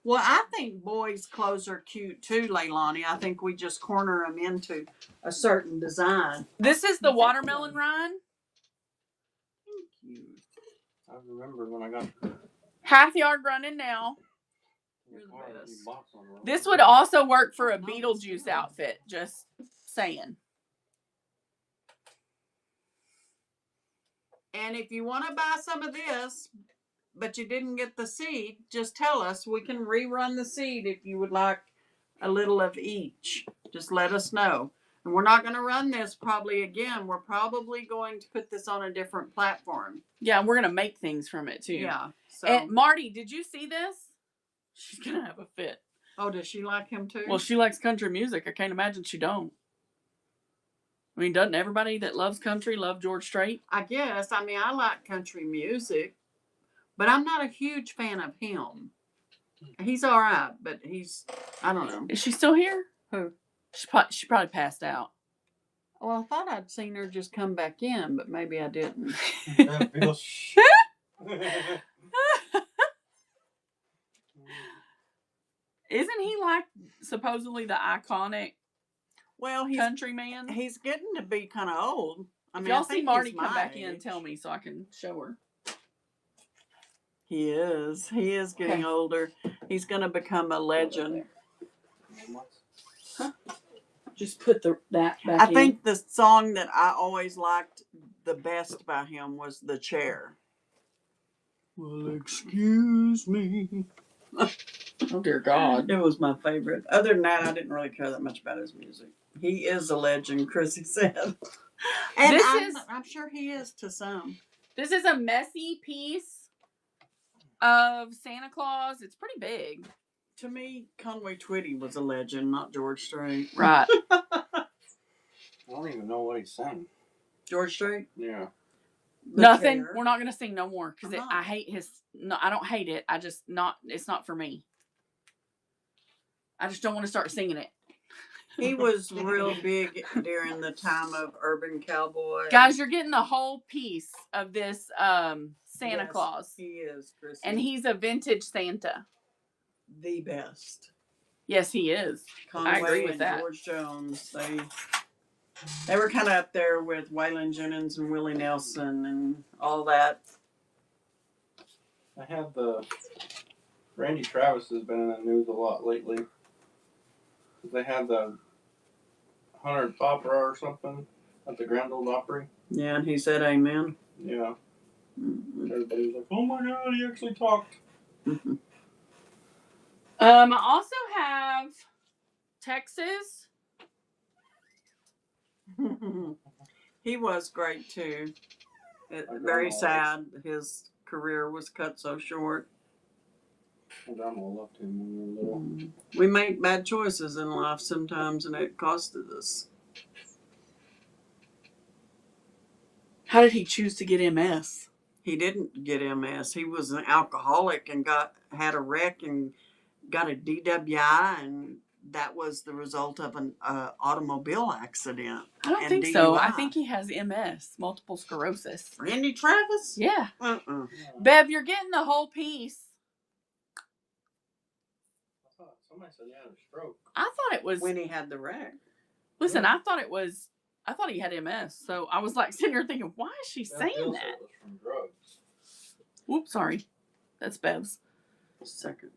S1: Well, I think boys' clothes are cute too, Leilani. I think we just corner them into a certain design.
S2: This is the watermelon rind.
S1: Thank you.
S3: I remember when I got
S2: Half yard running now.
S1: You're the
S3: car,
S1: best.
S3: you bought some, right?
S2: This would also work for a Beetlejuice outfit. Just saying.
S1: And if you want to buy some of this, but you didn't get the seed, just tell us. We can rerun the seed if you would like a little of each. Just let us know. And we're not going to run this probably again. We're probably going to put this on a different platform.
S2: Yeah, we're gonna make things from it too.
S1: Yeah. So.
S2: And Marty, did you see this? She's gonna have a fit.
S1: Oh, does she like him too?
S2: Well, she likes country music. I can't imagine she don't. I mean, doesn't everybody that loves country love George Strait?
S1: I guess. I mean, I like country music, but I'm not a huge fan of him. He's all right, but I don't know.
S2: Is she still here?
S1: Who?
S2: She probably passed out.
S1: Well, I thought I'd seen her just come back in, but maybe I didn't.
S3: That feels-
S2: Isn't he like supposedly the iconic
S1: Well,
S2: country man?
S1: he's getting to be kind of old. I
S2: If
S1: mean,
S2: y'all
S1: I
S2: see
S1: think
S2: Marty
S1: he's
S2: come
S1: my
S2: back in,
S1: age.
S2: tell me so I can show her.
S1: He is. He is getting
S2: Okay.
S1: older. He's going to become a legend.
S2: Just put that back
S1: I
S2: in.
S1: think the song that I always liked the best by him was The Chair. Well, excuse me.
S2: Oh dear God.
S1: It was my favorite. Other than that, I didn't really care that much about his music. He is a legend, Chrissy said. And
S2: This
S1: I'm sure he is to some.
S2: This is a messy piece of Santa Claus. It's pretty big.
S1: To me, Conway Twitty was a legend, not George Strait.
S2: Right.
S3: I don't even know what he's saying.
S1: George Strait?
S3: Yeah.
S1: The
S2: Nothing.
S1: Chair.
S2: We're not gonna sing no more because
S1: Uh-huh.
S2: I hate his. No, I don't hate it. I just not. It's not for me. I just don't want to start singing it.
S1: He was real big during the time of Urban Cowboy.
S2: Guys, you're getting the whole piece of this Santa
S1: Yes,
S2: Claus,
S1: He is, Chrissy.
S2: and he's a vintage Santa.
S1: the best.
S2: Yes, he is.
S1: Conway
S2: I agree with
S1: and
S2: that.
S1: George Jones, They were kind of up there with Waylon Jennings and Willie Nelson and all that.
S3: I have Randy Travis has been in the news a lot lately. They have the 100th opera or something at the Grand Ole Opry.
S1: Yeah, and he said amen.
S3: Yeah.
S1: Mhm.
S3: Everybody was like, "Oh my God, he actually talked."
S2: I also have Texas.
S1: He was great too.
S3: My
S1: Very
S3: grandma
S1: sad his career was cut so short.
S3: My grandma loved him when we were little.
S1: We make bad choices in life sometimes, and it costed us.
S2: How did he choose to get MS?
S1: He didn't get MS. He was an alcoholic and had a wreck and got a DWI, and that was the result of an automobile accident.
S2: I don't
S1: and
S2: think so.
S1: DUI.
S2: I think he has MS, multiple sclerosis.
S1: Randy Travis?
S2: Yeah.
S1: Uh-uh.
S2: Bev, you're getting the whole piece.
S3: I thought somebody said he had a stroke.
S2: I thought it was.
S1: When he had the wreck.
S2: Listen,
S3: Yeah.
S2: I thought he had MS. So I was like sitting here thinking, why is she
S3: Bill
S2: saying
S3: said
S2: that?
S3: it was from drugs.
S2: Whoops, sorry. That's Bev's.
S1: Second.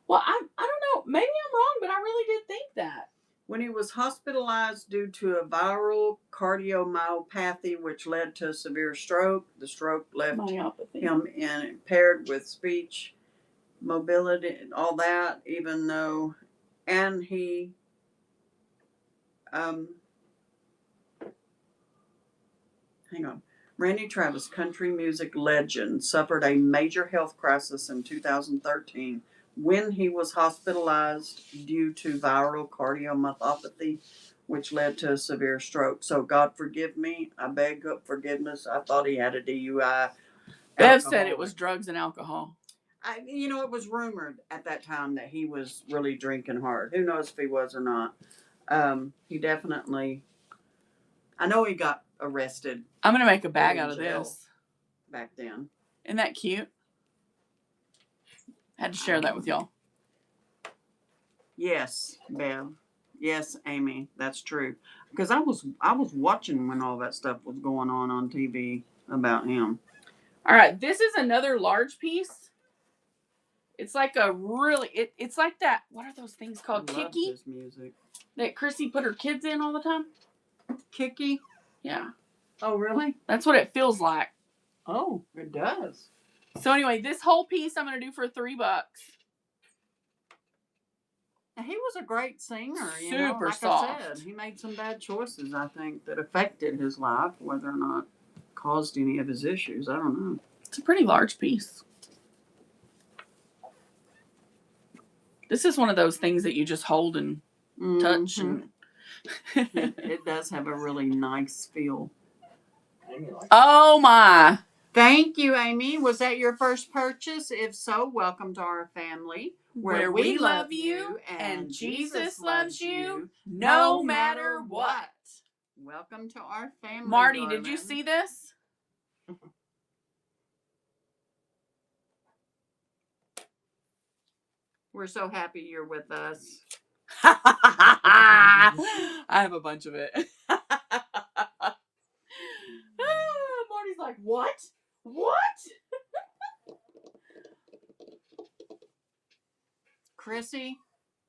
S2: Well, I don't know. Maybe I'm wrong, but I really did think that.
S1: When he was hospitalized due to a viral cardiomyopathy, which led to a severe stroke, the stroke left
S2: Myopathy.
S1: him impaired with speech, mobility, and all that, even though, and he, hang on. Randy Travis, country music legend, suffered a major health crisis in 2013 when he was hospitalized due to viral cardiomyopathy, which led to a severe stroke. So God forgive me. I beg forgiveness. I thought he had a DUI.
S2: Bev said it was drugs and alcohol.
S1: It was rumored at that time that he was really drinking hard. Who knows if he was or not. He definitely, I know he got arrested
S2: I'm going to make a bag
S1: in
S2: out of
S1: jail
S2: this.
S1: back then.
S2: Isn't that cute? Had to share that with y'all.
S1: Yes, Bev. Yes, Amy. That's true. Because I was watching when all that stuff was going on TV about him.
S2: All right, this is another large piece. It's like a really, it's like that. What are those things called?
S1: I love
S2: Kiki?
S1: his music.
S2: That Chrissy put her kids in all the time?
S1: Kiki?
S2: Yeah.
S1: Oh, really?
S2: That's what it feels like.
S1: Oh, it does.
S2: So anyway, this whole piece I'm going to do for $3.
S1: And he was a great singer.
S2: Super
S1: like
S2: soft.
S1: I said, he made some bad choices, I think, that affected his life, whether or not caused any of his issues. I don't know.
S2: It's a pretty large piece. This is one of those things that you just hold and touch.
S1: Mhm.
S2: And
S1: It does have a really nice feel.
S3: Amy liked it.
S2: Oh my.
S1: Thank you, Amy. Was that your first purchase? If so, welcome to our family,
S2: Where we love you and Jesus loves you no matter what.
S1: Welcome to our family.
S2: Marty,
S1: darling.
S2: did you see this?
S1: We're so happy you're with us.
S2: I have a bunch of it. Marty's like, what? What?
S1: Chrissy,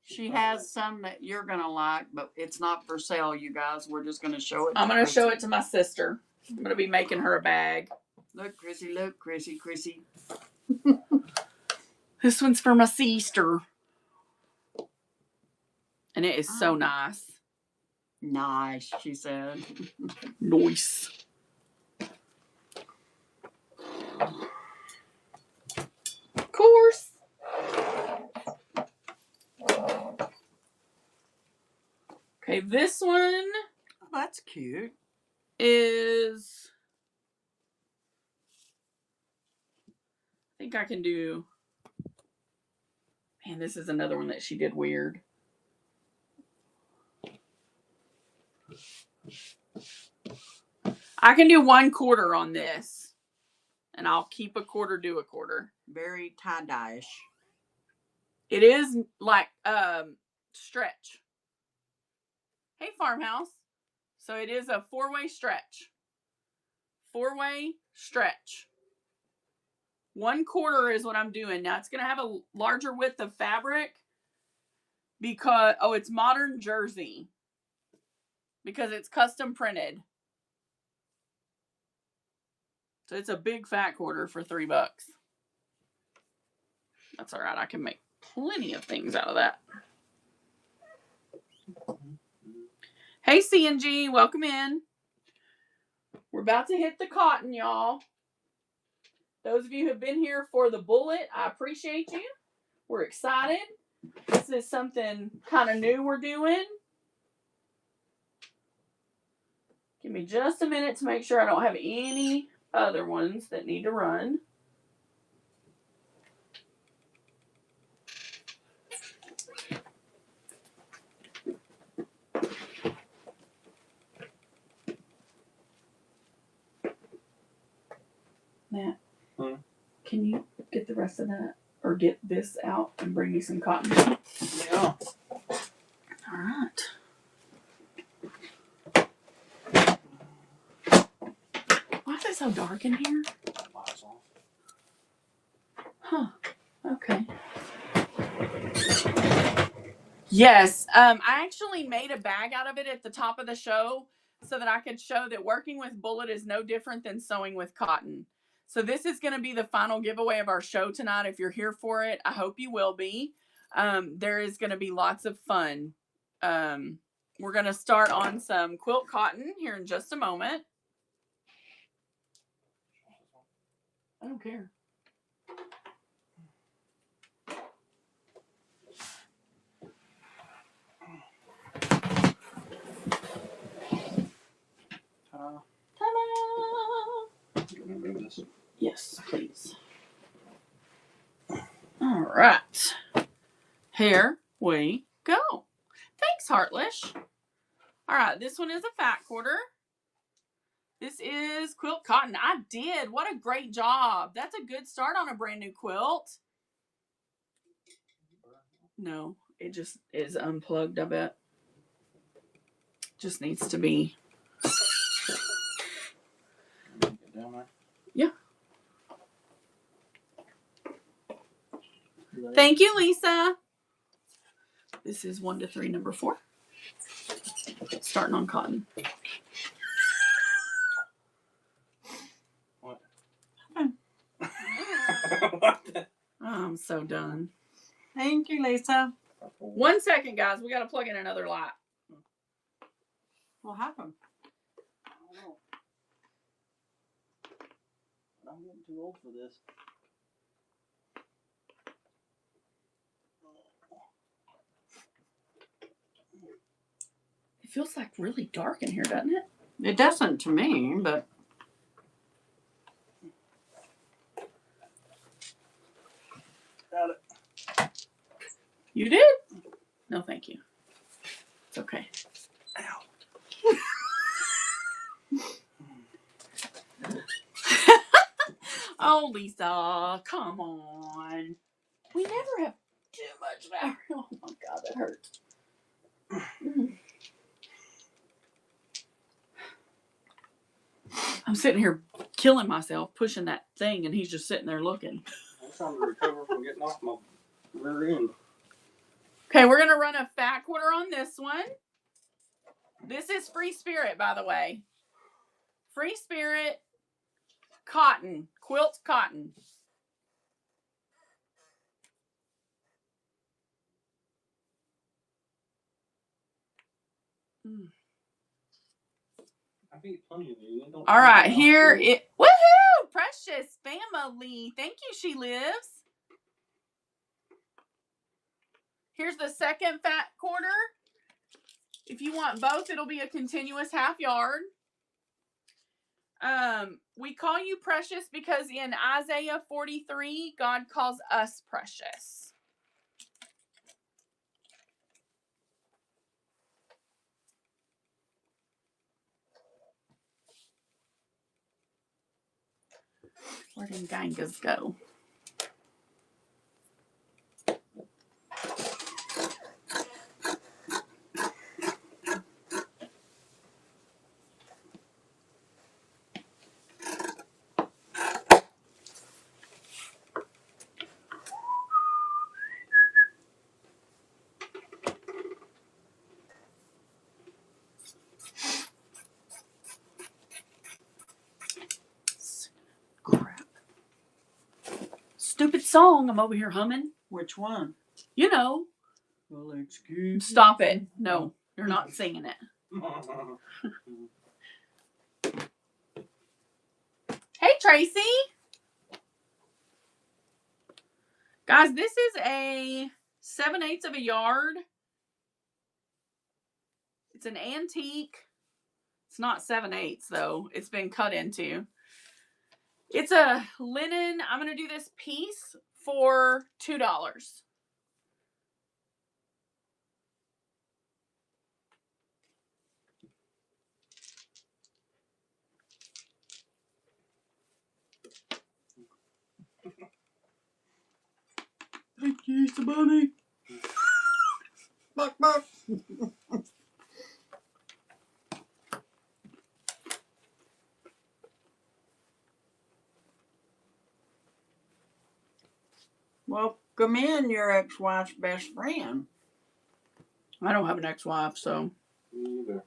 S1: she has some that you're going to like, but it's not for sale, you guys. We're just going to show it.
S2: I'm going to show it to my sister. I'm going to be making her a bag.
S1: Look, Chrissy, look, Chrissy.
S2: This one's for my sister. And it is so nice.
S1: Nice, she said.
S2: Nice. Of course. Okay, this one
S1: Oh, that's cute.
S2: is... I think I can do... Man, this is another one that she did weird. I can do 1/4 on this. And I'll keep a quarter, do a quarter.
S1: Very tie-dye-ish.
S2: It is like stretch. Hey, farmhouse. So it is a 4-way stretch. 4-way stretch. 1/4 is what I'm doing. Now it's going to have a larger width of fabric because, oh, it's modern jersey. Because it's custom printed. So it's a big fat quarter for $3. That's all right. I can make plenty of things out of that. Hey, CNG, welcome in. We're about to hit the cotton, y'all. Those of you who have been here for the bullet, I appreciate you. We're excited. This is something kind of new we're doing. Give me just a minute to make sure I don't have any other ones that need to run. Matt, can you get the rest of that or get this out and bring me some cotton?
S3: Yeah.
S2: All right. Why is it so dark in here?
S3: Lights off.
S2: Huh. Okay. Yes. I actually made a bag out of it at the top of the show so that I could show that working with bullet is no different than sewing with cotton. So this is going to be the final giveaway of our show tonight. If you're here for it, I hope you will be. There is going to be lots of fun. We're going to start on some quilt cotton here in just a moment. I don't care. Ta-da!
S3: Let me move this.
S2: Yes, please. All right. Here we go. Thanks, Heartlish. All right, this one is a fat quarter. This is quilt cotton. I did. What a great job. That's a good start on a brand new quilt. No, it just is unplugged, I bet. Just needs to be.
S3: Get down there.
S2: Yeah. Thank you, Lisa. This is 1 to 3, number 4. Starting on cotton.
S3: What?
S2: I'm so done.
S1: Thank you, Lisa.
S2: 1 second, guys. We got to plug in another light.
S1: What happened?
S3: I don't know. I'm getting too old for this.
S2: It feels like really dark in here, doesn't it?
S1: It doesn't to me, but
S3: Got it.
S2: You did? No, thank you. It's okay.
S3: Ow.
S2: Oh, Lisa, come on. We never have too much battery. Oh my God, that hurts. I'm sitting here killing myself, pushing that thing, and he's just sitting there looking.
S3: I'm trying to recover from getting off my rear end.
S2: Okay, we're going to run a fat quarter on this one. This is Free Spirit, by the way. Free Spirit cotton, quilt cotton.
S3: I've eaten plenty of these.
S2: All right, here it. Woohoo! Precious family. Thank you, She Lives. Here's the second fat quarter. If you want both, it'll be a continuous half yard. We call you precious because in Isaiah 43, God calls us precious. Where did Gangas go? song I'm over here humming.
S1: Which one?
S2: You know.
S1: Well, excuse.
S2: Stop it. No, you're not singing it. Hey, Tracy. Guys, this is a 7/8 of a yard. It's an antique. It's not 7/8 though. It's been cut into. It's a linen. I'm going to do this piece for $2.
S1: Thank you, somebody. Buck, buck. Welcome in, your ex-wife's best friend.
S2: I don't have an ex-wife, so.
S3: Me either.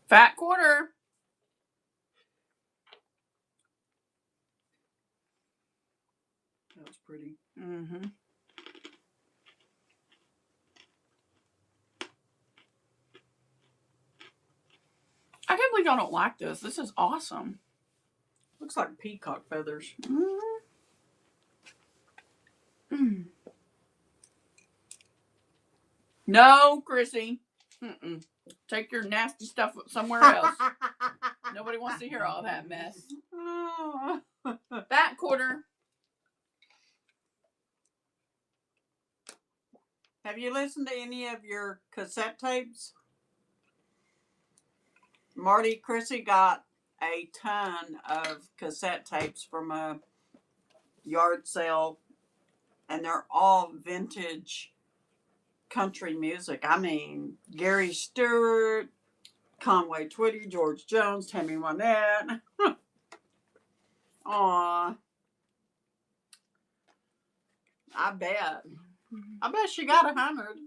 S2: Fat quarter.
S1: That was pretty.
S2: Mm-hmm. I can't believe y'all don't like this. This is awesome.
S1: Looks like peacock feathers.
S2: Mm. No, Chrissy. Mm-mm. Take your nasty stuff somewhere else. Nobody wants to hear all that mess. Fat quarter.
S1: Have you listened to any of your cassette tapes? Marty Chrissy got a ton of cassette tapes from a yard sale, and they're all vintage country music. I mean, Gary Stewart, Conway Twitty, George Jones, Tammy Wynette. Aw. I bet she got 100.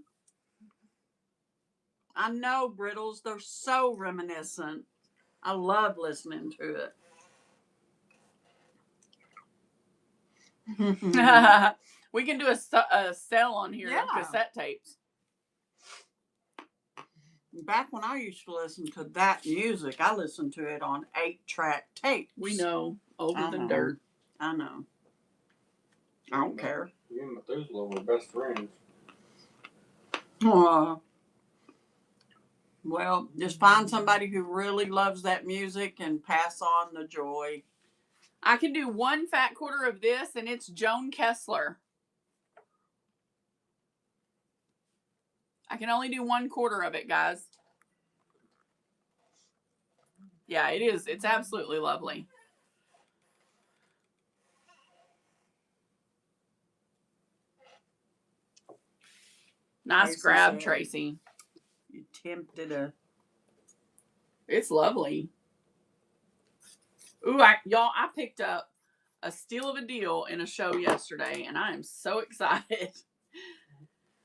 S1: I know, Brittles. They're so reminiscent. I love listening to it.
S2: We can do a sale on here of cassette tapes.
S1: Back when I used to listen to that music, I listened to it on 8-track tapes.
S2: We know. Older than dirt.
S1: I know. I don't care.
S3: You and Methuselah were best friends.
S1: Well, just find somebody who really loves that music and pass on the joy.
S2: I can do one fat quarter of this, and it's Joan Kessler. I can only do 1/4 of it, guys. Yeah, it is. It's absolutely lovely. Nice grab, Tracy.
S1: You tempted a...
S2: It's lovely. Ooh, y'all, I picked up a steal of a deal in a show yesterday, and I am so excited.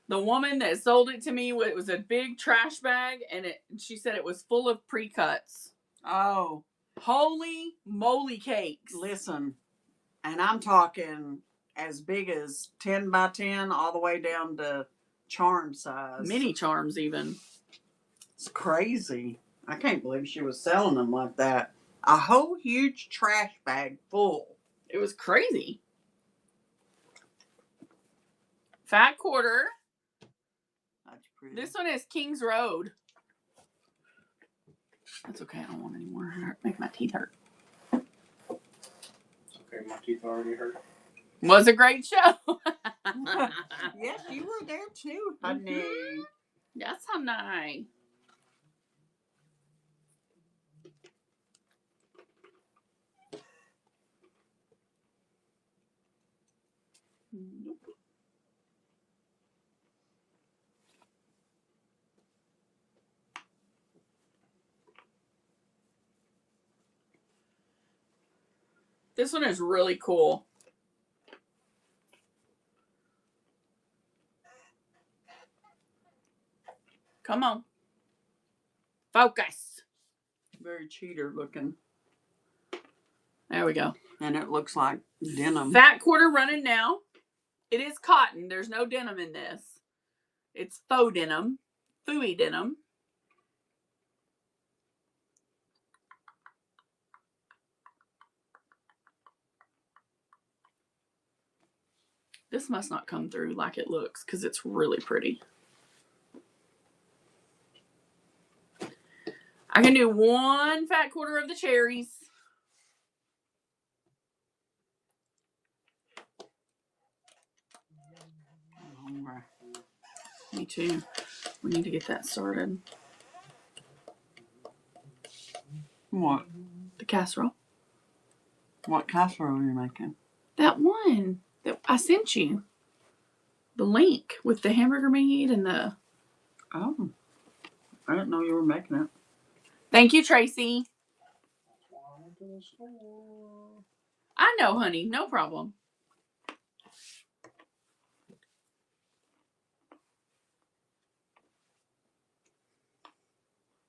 S2: The woman that sold it to me, it was a big trash bag, and she said it was full of pre-cuts.
S1: Oh.
S2: Holy moly cakes.
S1: Listen, and I'm talking as big as 10 by 10 all the way down to charm size.
S2: Mini charms even.
S1: It's crazy. I can't believe she was selling them like that. A whole huge trash bag full.
S2: It was crazy. Fat quarter.
S1: That's pretty.
S2: This one is Kings Road. That's okay. I don't want any more. Make my teeth hurt.
S3: It's okay. My teeth already hurt.
S2: Was a great show.
S1: Yes, you were there too, honey.
S2: Mm-hmm. Yes, honey. Nope. This one is really cool. Come on. Focus.
S1: Very cheater looking.
S2: There we go.
S1: And it looks like denim.
S2: Fat quarter running now. It is cotton. There's no denim in this. It's faux denim. Fooey denim. This must not come through like it looks because it's really pretty. I can do 1 fat quarter of the cherries. Me too. We need to get that started.
S1: What?
S2: The casserole.
S1: What casserole are you making?
S2: That one that I sent you. The link with the hamburger meat and the...
S1: Oh. I didn't know you were making it.
S2: Thank you, Tracy.
S3: That's why I went to the store.
S2: I know, honey. No problem.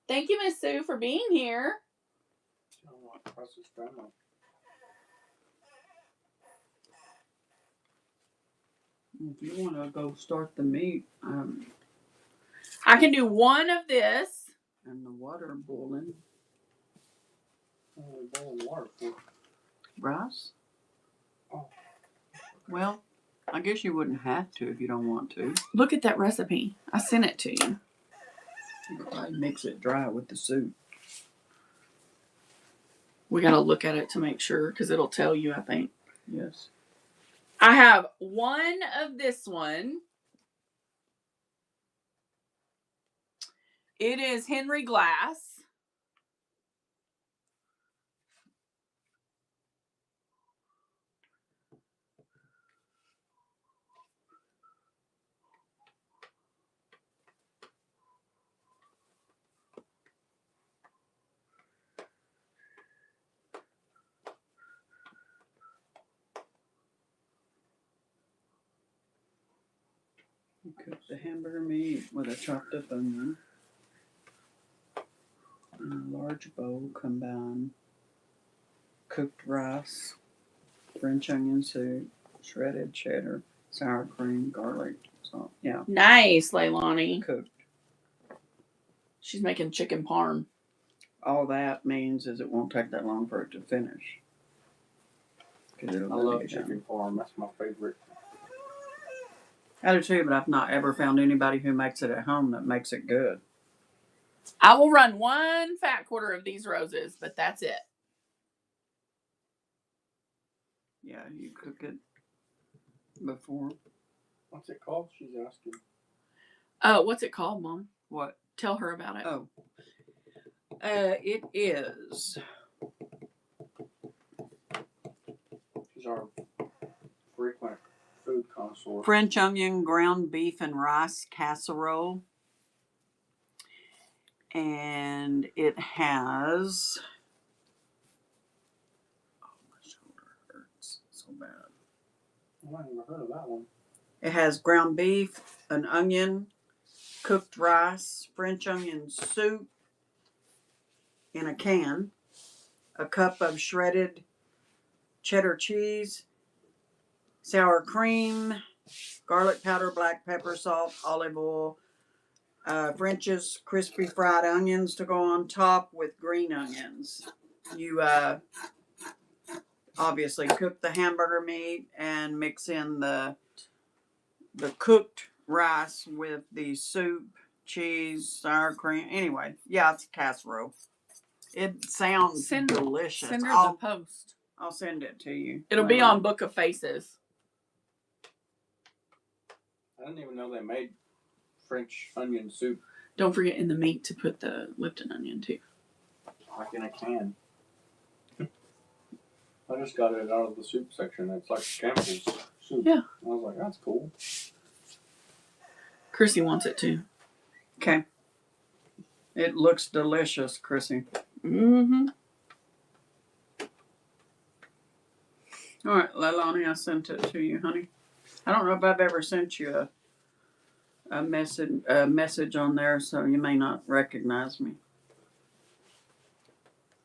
S2: Thank you, Miss Sue, for being here.
S3: I don't want to press this down.
S1: If you want to go start the meat,
S2: I can do 1 of this.
S1: and the water boiling.
S3: Oh, boiling water for
S1: Rice?
S3: Oh.
S1: Well, I guess you wouldn't have to if you don't want to.
S2: Look at that recipe. I sent it to you.
S1: You could probably mix it dry with the soup.
S2: We got to look at it to make sure because it'll tell you, I think.
S1: Yes.
S2: I have 1 of this one. It is Henry Glass.
S1: You cook the hamburger meat with a chopped up onion. In a large bowl, combine cooked rice, French onion soup, shredded cheddar, sour cream, garlic, salt. Yeah,
S2: Nice, Leilani.
S1: cooked.
S2: She's making chicken parm.
S1: All that means is it won't take that long for it to finish. 'Cause it'll
S3: I
S1: let
S3: love
S1: it go.
S3: chicken parm. That's my favorite.
S1: I do too, but I've not ever found anybody who makes it at home that makes it good.
S2: I will run 1 fat quarter of these roses, but that's it.
S1: Yeah, you cook it before.
S3: What's it called? She's asking.
S2: What's it called, Mom?
S1: What?
S2: Tell her about it.
S1: Oh. It is.
S3: She's our frequent food connoisseur.
S1: French onion, ground beef, and rice casserole. And it has. Oh, my shoulder hurts so bad.
S3: I've never heard of that one.
S1: It has ground beef, an onion, cooked rice, French onion soup in a can, a cup of shredded cheddar cheese, sour cream, garlic powder, black pepper, salt, olive oil, French's crispy fried onions to go on top with green onions. You obviously cook the hamburger meat and mix in the cooked rice with the soup, cheese, sour cream. Anyway, yeah, it's a casserole. It sounds delicious.
S2: Send her the post.
S1: I'll send it to you.
S2: It'll be on Book of Faces.
S3: I didn't even know they made French onion soup.
S2: Don't forget in the meat to put the Lipton onion too.
S3: Like in a can. I just got it out of the soup section. It's like Campbell's soup.
S2: Yeah.
S3: I was like, that's cool.
S2: Chrissy wants it too.
S1: Okay. It looks delicious, Chrissy.
S2: Mm-hmm.
S1: All right, Leilani, I sent it to you, honey. I don't know if I've ever sent you a message on there, so you may not recognize me.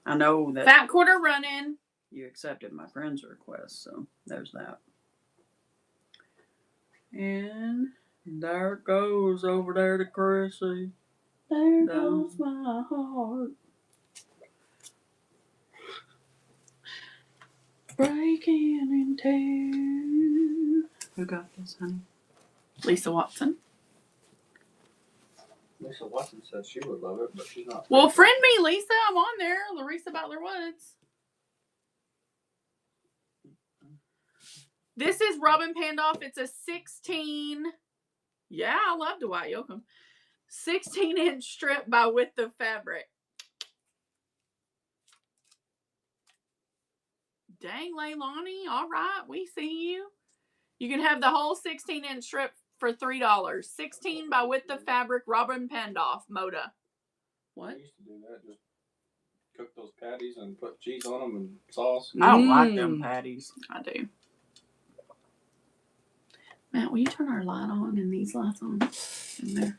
S1: I know that
S2: Fat quarter running.
S1: you accepted my friend's request, so there's that. And there it goes over there to Chrissy.
S2: There
S1: Down.
S2: goes my heart. Breaking in two.
S1: Who got this, honey?
S2: Lisa Watson.
S3: Lisa Watson said she would love it, but she's not.
S2: Well, friend me, Lisa. I'm on there. Larissa Butler Woods. This is Robin Pandoff. It's a 16. Yeah, I love Dwight Yoakam. 16-inch strip by Width of Fabric. Dang, Leilani. All right, we see you. You can have the whole 16-inch strip for $3. 16 by Width of Fabric, Robin Pandoff, Moda.
S3: I
S2: What?
S3: used to do that. Just cook those patties and put cheese on them and sauce.
S1: I don't like them patties.
S2: I do. Matt, will you turn our light on and these lights on in there?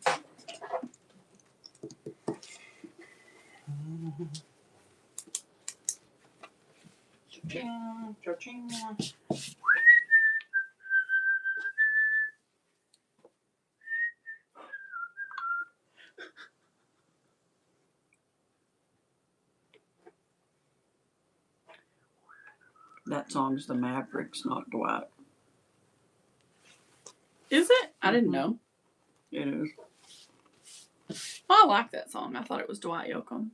S1: Cha-ching, cha-ching. That song's the Mavericks, not Dwight.
S2: Is it? I didn't know.
S1: It is.
S2: Oh, I like that song. I thought it was Dwight Yoakam.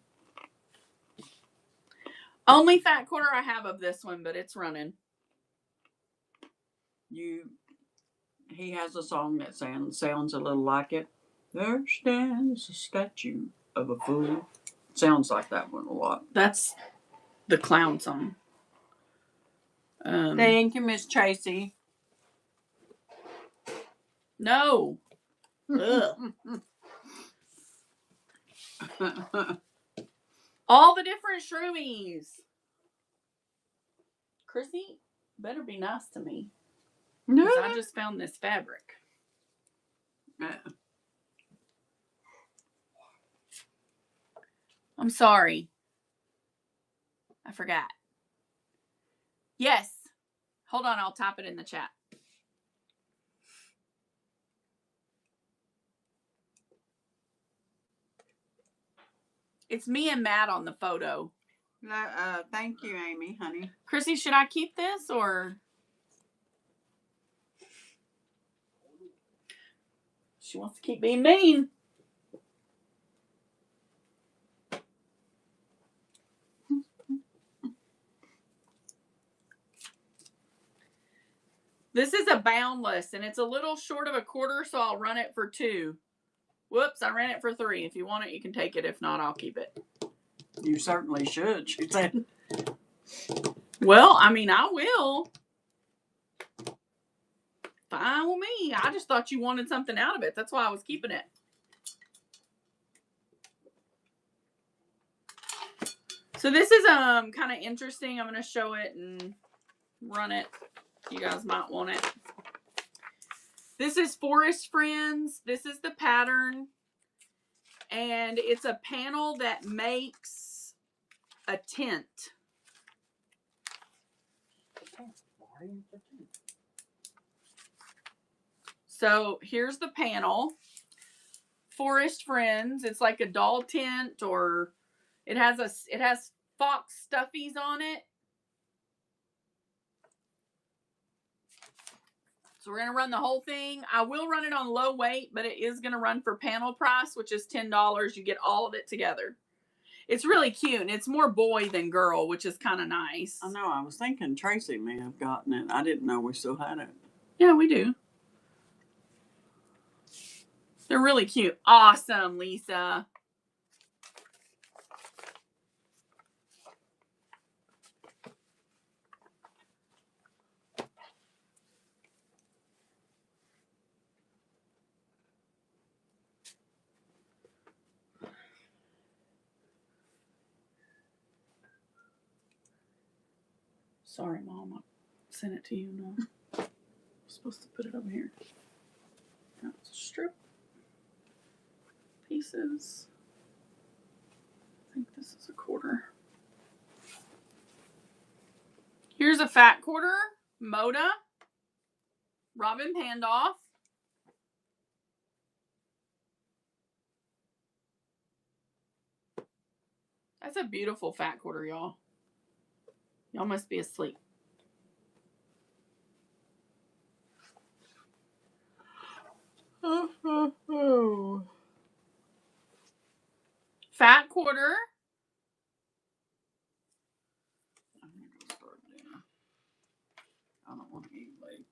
S2: Only fat quarter I have of this one, but it's running.
S1: He has a song that sounds a little like it. There stands a statue of a fool. Sounds like that one a lot.
S2: That's the clown song.
S1: Thank you, Miss Tracy.
S2: No. Ugh. All the different shroomies. Chrissy, better be nice to me.
S1: No.
S2: Because I just found this fabric. I'm sorry. I forgot. Yes. Hold on, I'll type it in the chat. It's me and Matt on the photo.
S1: Thank you, Amy, honey.
S2: Chrissy, should I keep this or? She wants to keep being mean. This is a boundless, and it's a little short of a quarter, so I'll run it for $2. Whoops, I ran it for $3. If you want it, you can take it. If not, I'll keep it.
S1: You certainly should, she said.
S2: Well, I mean, I will. Fine with me. I just thought you wanted something out of it. That's why I was keeping it. So this is kind of interesting. I'm going to show it and run it. You guys might want it. This is Forest Friends. This is the pattern. And it's a panel that makes a tent. So here's the panel. Forest Friends. It's like a doll tent, or it has fox stuffies on it. So we're going to run the whole thing. I will run it on low weight, but it is going to run for panel price, which is $10. You get all of it together. It's really cute. And it's more boy than girl, which is kind of nice.
S1: I know. I was thinking Tracy may have gotten it. I didn't know we still had it.
S2: Yeah, we do. They're really cute. Awesome, Lisa. Sorry, Mom. I sent it to you. No. I'm supposed to put it over here. Now it's a strip. Pieces. I think this is a quarter. Here's a fat quarter, Moda, Robin Pandoff. That's a beautiful fat quarter, y'all. Y'all must be asleep. Fat quarter. I'm gonna start there. I don't want to eat late.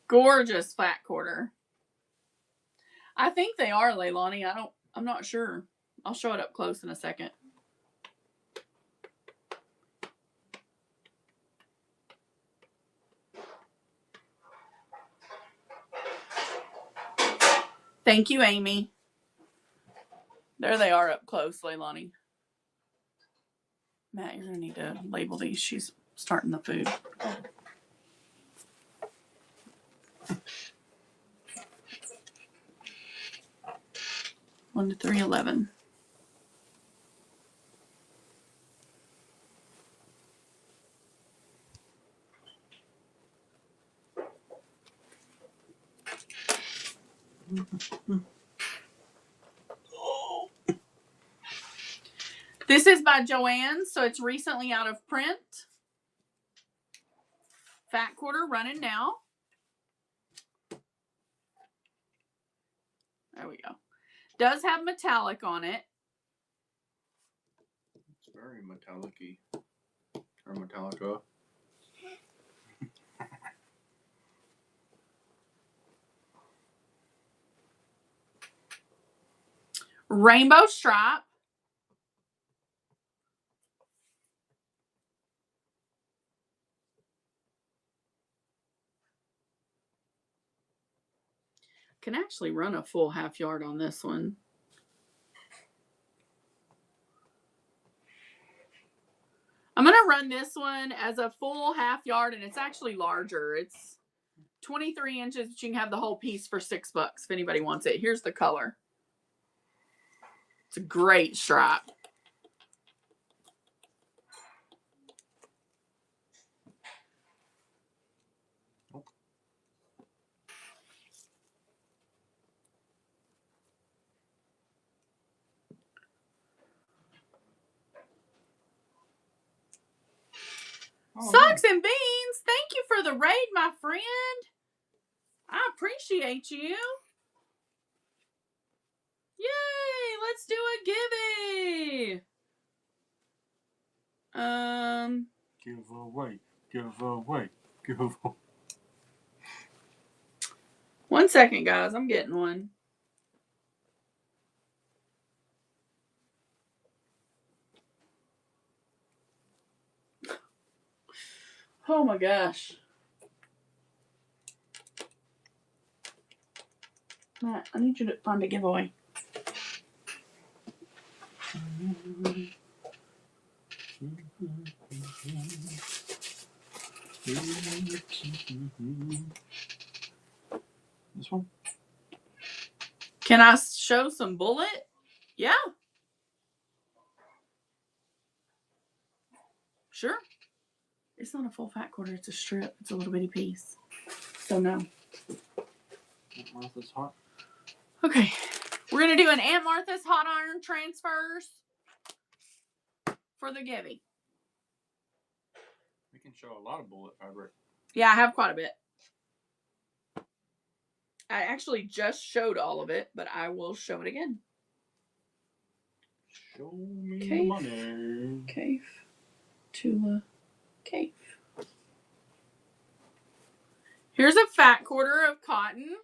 S2: Gorgeous fat quarter. I think they are, Leilani. I'm not sure. I'll show it up close in a second. Thank you, Amy. There they are up close, Leilani. Matt, you're gonna need to label these. She's starting the food. 1 to 311. This is by Joanne, so it's recently out of print. Fat quarter running now. There we go. Does have metallic on it.
S3: It's very metallic-y. Or Metallica.
S2: Rainbow stripe. Can actually run a full half yard on this one. I'm going to run this one as a full half yard, and it's actually larger. It's 23 inches, but you can have the whole piece for $6 if anybody wants it. Here's the color. It's a great stripe. Oh, Socks and Beans, thank you for the raid, my friend. I appreciate you. Yay, let's do a givey.
S3: Give away.
S2: 1 second, guys. I'm getting one. Oh my gosh. Matt, I need you to find a giveaway.
S3: This one?
S2: Can I show some bullet? Yeah. Sure. It's not a full fat quarter. It's a strip. It's a little bitty piece. So no.
S3: Aunt Martha's hot.
S2: Okay. We're going to do an Aunt Martha's hot iron transfers for the givey.
S3: We can show a lot of bullet fabric.
S2: Yeah, I have quite a bit. I actually just showed all of it, but I will show it again.
S3: Show me the money.
S2: Cafe. Tula. Cafe. Here's a fat quarter of cotton.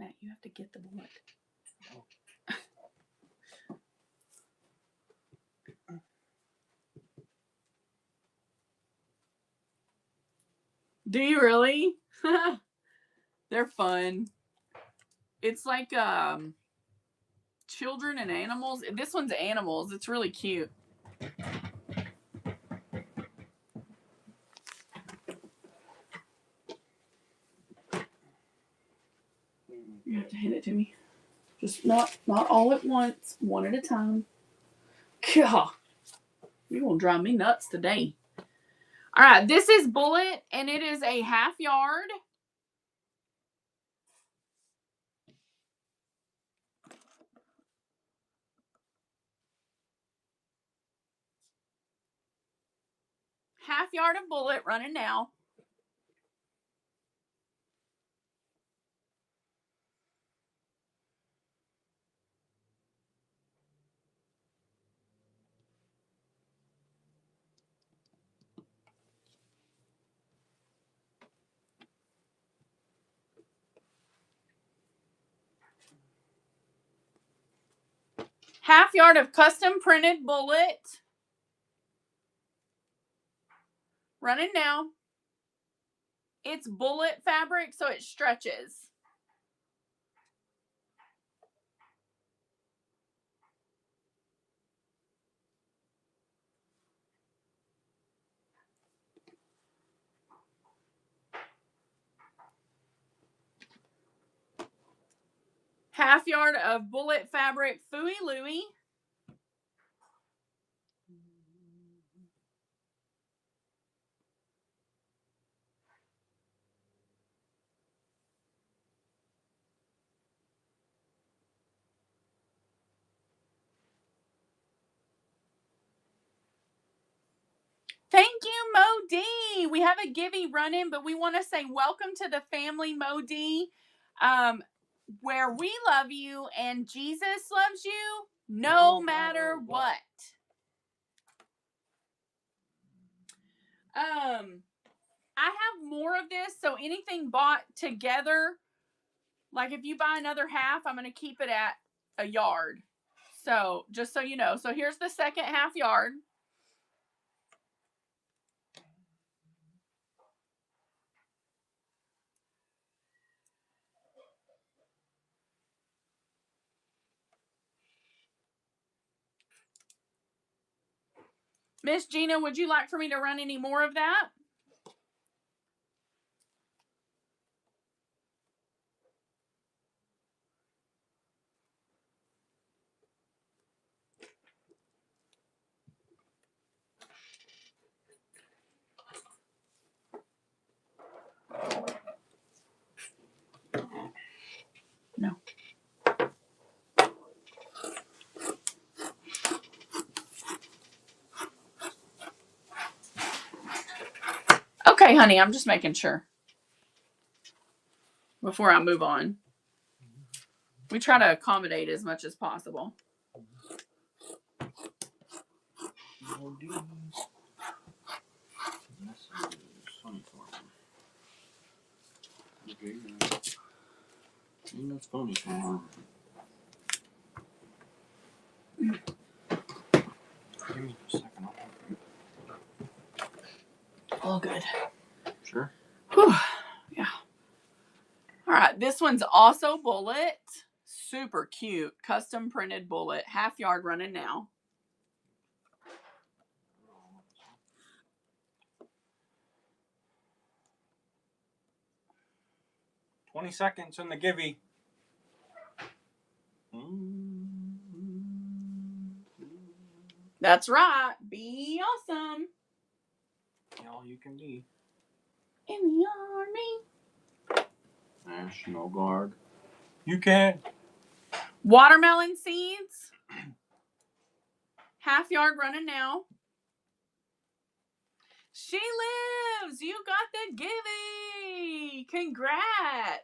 S2: Matt, you have to get the bullet.
S3: Oh.
S2: Do you really? They're fun. It's like children and animals. This one's animals. It's really cute. You have to hand it to me. Just not all at once. One at a time. God, you're gonna drive me nuts today. All right, this is Bullet, and it is a half yard. Half yard of Bullet running now. Half yard of custom printed Bullet. Running now. It's Bullet fabric, so it stretches. Half yard of Bullet fabric Fooey Louie. Thank you, Mo D. We have a givey running, but we want to say welcome to the family, Mo D, where we love you and Jesus loves you no matter what. I have more of this, so anything bought together, like if you buy another half, I'm going to keep it at a yard. So just so you know. So here's the second half yard. Miss Gina, would you like for me to run any more of that? No. Okay, honey, I'm just making sure before I move on. We try to accommodate as much as possible.
S3: That's funny. Give me a second.
S2: All good.
S3: Sure.
S2: Whew. Yeah. All right. This one's also Bullet. Super cute. Custom printed Bullet. Half yard running now.
S3: $20 seconds in the givey.
S2: That's right. Be awesome.
S3: All you can be.
S2: In the army.
S3: National Guard. You can.
S2: Watermelon seeds. Half yard running now. She lives. You got the givey. Congrats.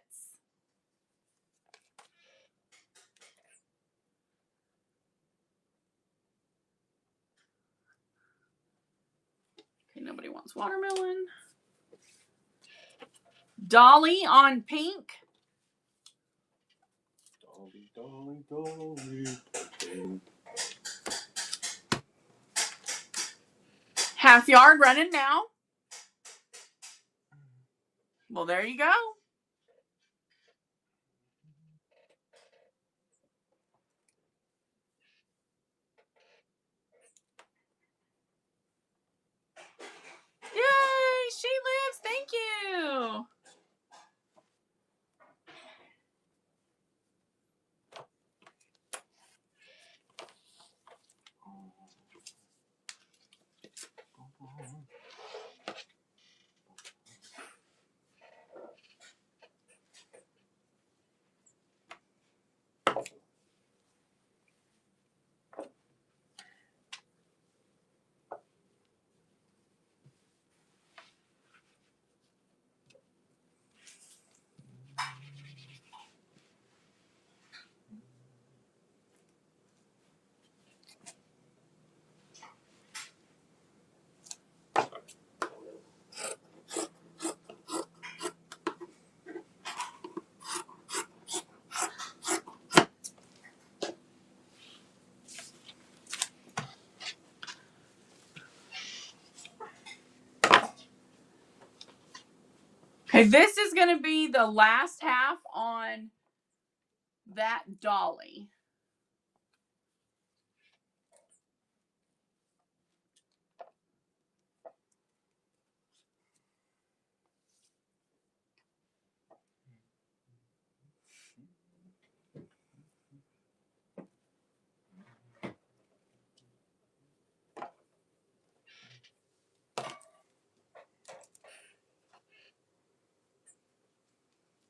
S2: Okay, nobody wants watermelon. Dolly on pink.
S3: Dolly, Dolly, Dolly.
S2: Half yard running now. Well, there you go. Yay! She lives. Thank you. Okay, this is going to be the last half on that dolly.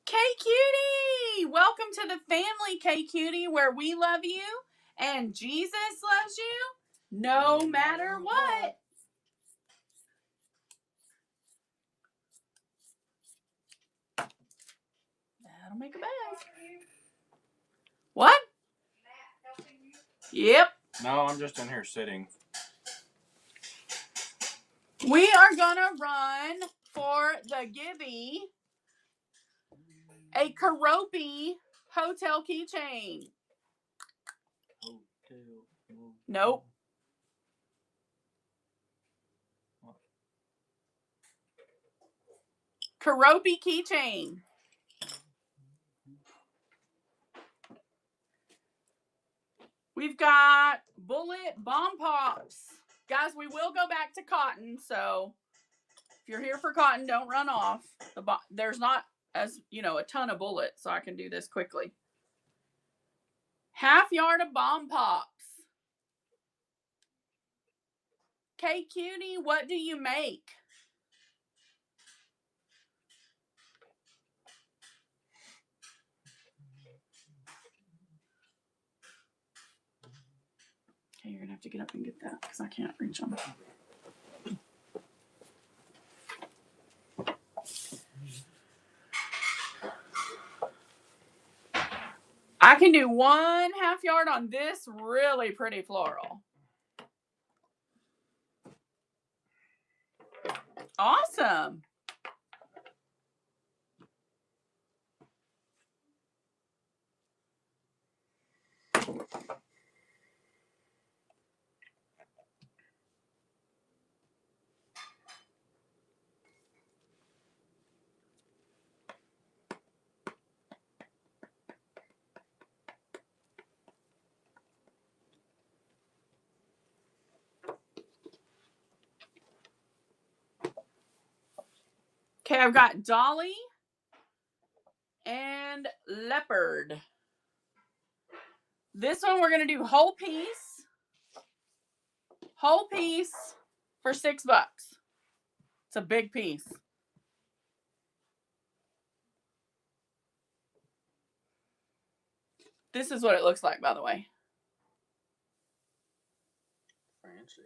S2: K-Cutie! Welcome to the family, K-Cutie, where we love you and Jesus loves you no matter what. That'll make a bag. What? Yep.
S3: No, I'm just in here sitting.
S2: We are going to run for the Gibby a Keroppi hotel keychain. Nope. Keroppi keychain. We've got Bullet Bomb Pops. Guys, we will go back to cotton, so if you're here for cotton, don't run off. There's not, as you know, a ton of bullets, so I can do this quickly. Half yard of Bomb Pops. K-Cutie, what do you make? Okay, you're going to have to get up and get that because I can't reach them. I can do 1 half yard on this really pretty floral. Awesome. Okay, I've got Dolly and Leopard. This one we're going to do whole piece. Whole piece for $6. It's a big piece. This is what it looks like, by the way.
S3: Fancy.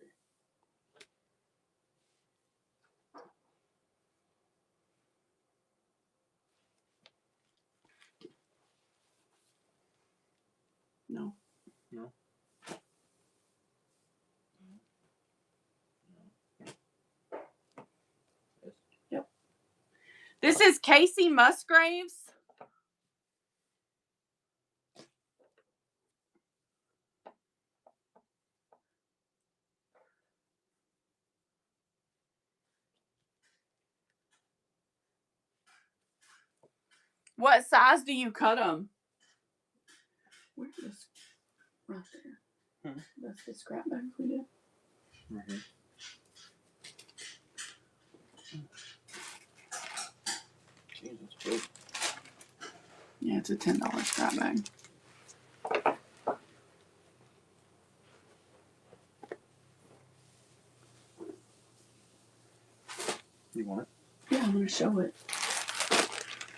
S2: No.
S3: No.
S2: Yep. This is Casey Musgraves. What size do you cut them? Where's this? Right there. That's the scrap bag we did.
S3: Mm-hmm. Jesus, big.
S2: Yeah, it's a $10 scrap bag.
S3: You want it?
S2: Yeah, I'm gonna show it.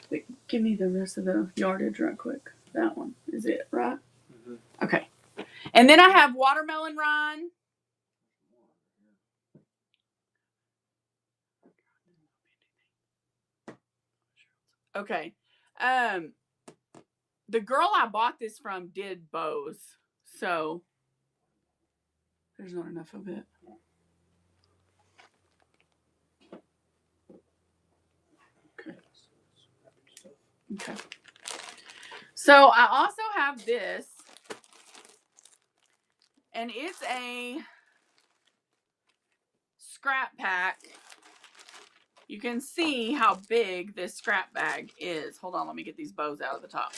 S2: But give me the rest of the yardage right quick. That one is it, right?
S3: Mm-hmm.
S2: Okay. And then I have watermelon rind. Okay. The girl I bought this from did bows, so there's not enough of it. Okay. Okay. So I also have this, and it's a scrap pack. You can see how big this scrap bag is. Hold on, let me get these bows out of the top.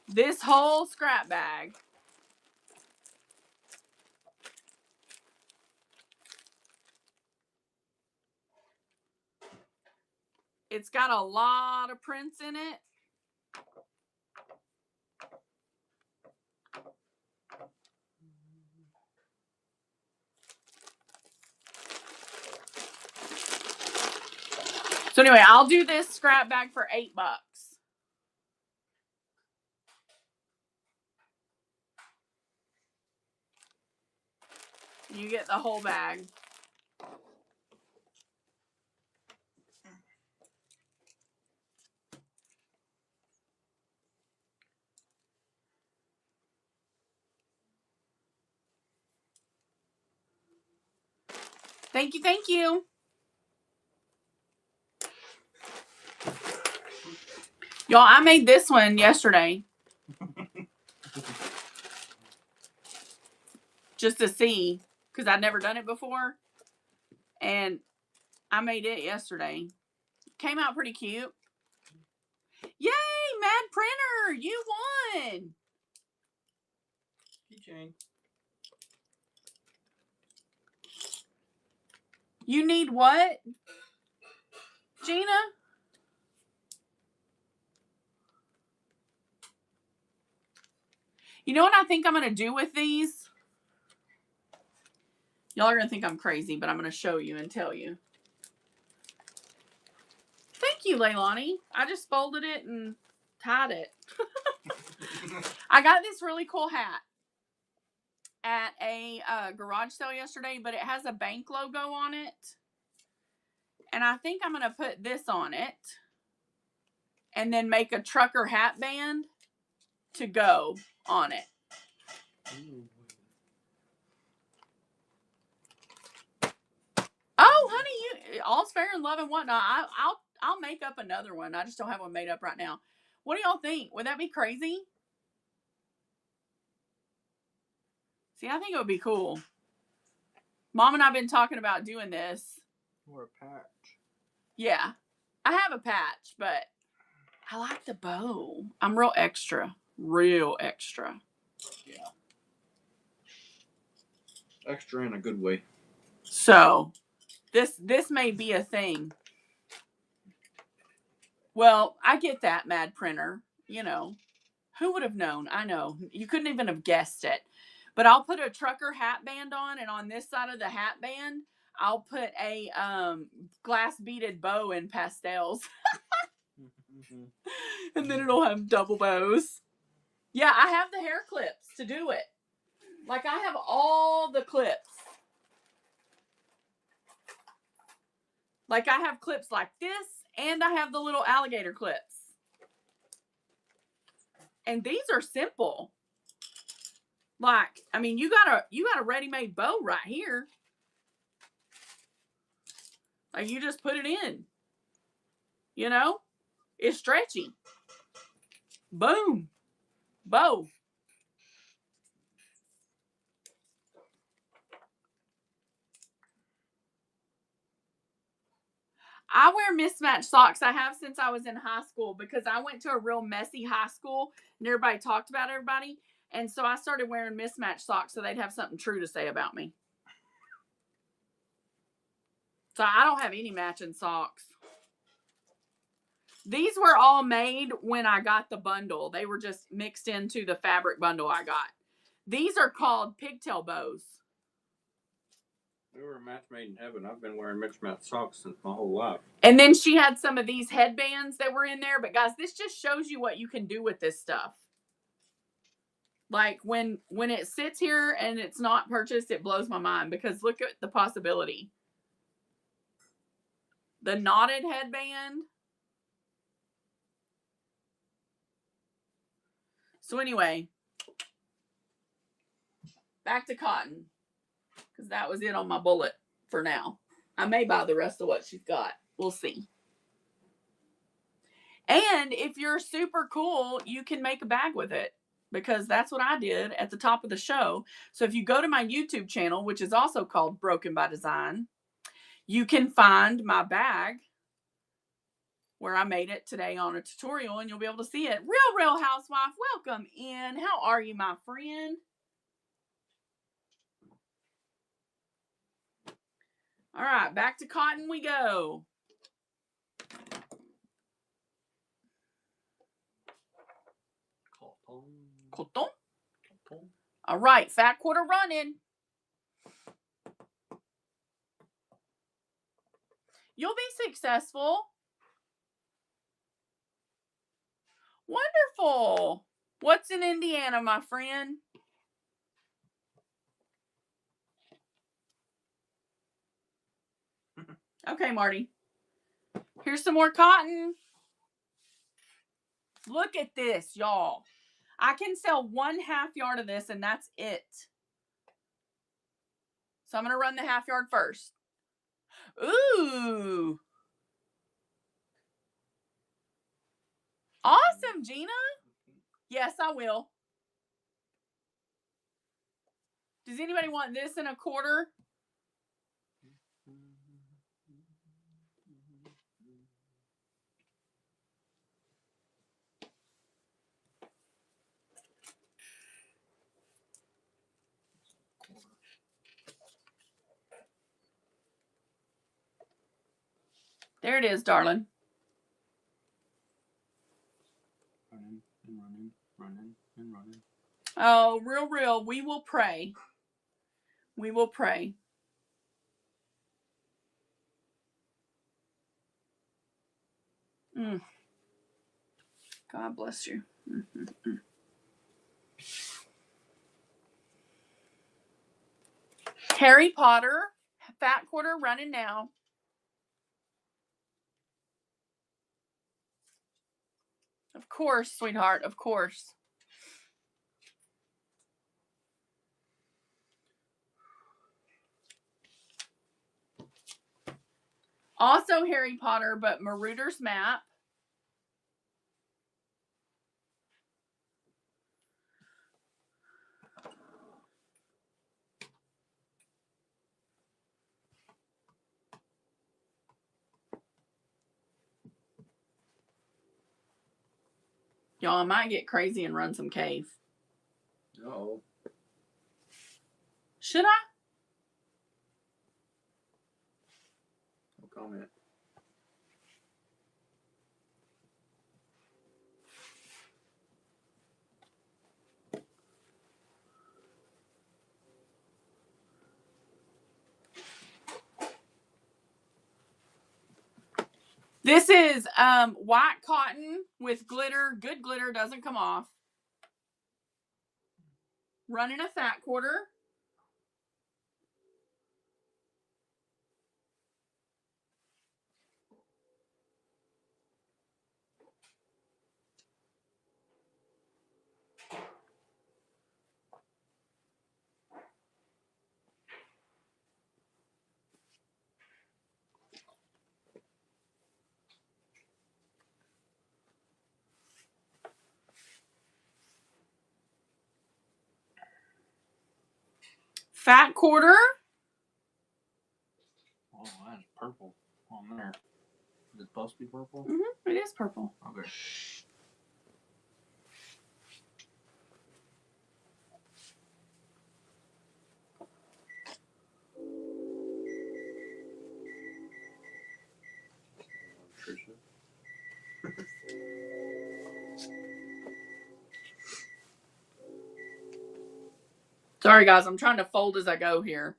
S2: This whole scrap bag it's got a lot of prints in it. So anyway, I'll do this scrap bag for $8. You get the whole bag. Thank you, thank you. Y'all, I made this one yesterday. Just to see, because I'd never done it before. And I made it yesterday. Came out pretty cute. Yay, Mad Printer, you won.
S3: Keychain.
S2: You need what, Gina? You know what I think I'm going to do with these? Y'all are going to think I'm crazy, but I'm going to show you and tell you. Thank you, Leilani. I just folded it and tied it. I got this really cool hat at a garage sale yesterday, but it has a bank logo on it. And I think I'm going to put this on it and then make a trucker hat band to go on it. Oh, honey, you all's fair in love and whatnot. I'll make up another one. I just don't have one made up right now. What do y'all think? Would that be crazy? See, I think it would be cool. Mom and I've been talking about doing this.
S3: Or a patch.
S2: Yeah, I have a patch, but I like the bow. I'm real extra. Real extra.
S3: Yeah. Extra in a good way.
S2: So, this may be a thing. Well, I get that, Mad Printer. You know, who would have known? I know. You couldn't even have guessed it. But I'll put a trucker hat band on, and on this side of the hat band, I'll put a glass beaded bow in pastels. And then it'll have double bows. Yeah, I have the hair clips to do it. Like, I have all the clips. Like, I have clips like this, and I have the little alligator clips. And these are simple. Like, I mean, you got a ready-made bow right here. Like, you just put it in. You know? It's stretchy. Boom. Bow. I wear mismatched socks. I have since I was in high school because I went to a real messy high school and everybody talked about everybody. And so I started wearing mismatched socks so they'd have something true to say about me. So I don't have any matching socks. These were all made when I got the bundle. They were just mixed into the fabric bundle I got. These are called pigtail bows.
S3: We were a match made in heaven. I've been wearing mixed match socks since my whole life.
S2: And then she had some of these headbands that were in there. But guys, this just shows you what you can do with this stuff. Like when it sits here and it's not purchased, it blows my mind because look at the possibility. The knotted headband. So anyway, back to cotton because that was it on my bullet for now. I may buy the rest of what she's got. We'll see. And if you're super cool, you can make a bag with it because that's what I did at the top of the show. So if you go to my YouTube channel, which is also called Broken by Design, you can find my bag where I made it today on a tutorial and you'll be able to see it. Real Housewife, welcome in. How are you, my friend? All right, back to cotton we go. Coton. All right, fat quarter running. You'll be successful. Wonderful. What's in Indiana, my friend? Okay, Marty. Here's some more cotton. Look at this, y'all. I can sell 1/2 yard of this and that's it. So I'm going to run the 1/2 yard first. Ooh. Awesome, Gina. Yes, I will. Does anybody want this in a quarter? There it is, darling.
S3: Running and running, running and running.
S2: Oh, real. We will pray. We will pray. God bless you. Harry Potter, fat quarter running now. Of course, sweetheart, of course. Also Harry Potter, but Marauder's Map. Y'all, I might get crazy and run some cave.
S3: Uh-oh.
S2: Should I?
S3: No comment.
S2: This is white cotton with glitter. Good glitter, doesn't come off. Running a fat quarter. Fat quarter.
S3: Oh, that's purple on there. Is it supposed to be purple?
S2: It is purple.
S3: Okay.
S2: Sorry, guys. I'm trying to fold as I go here,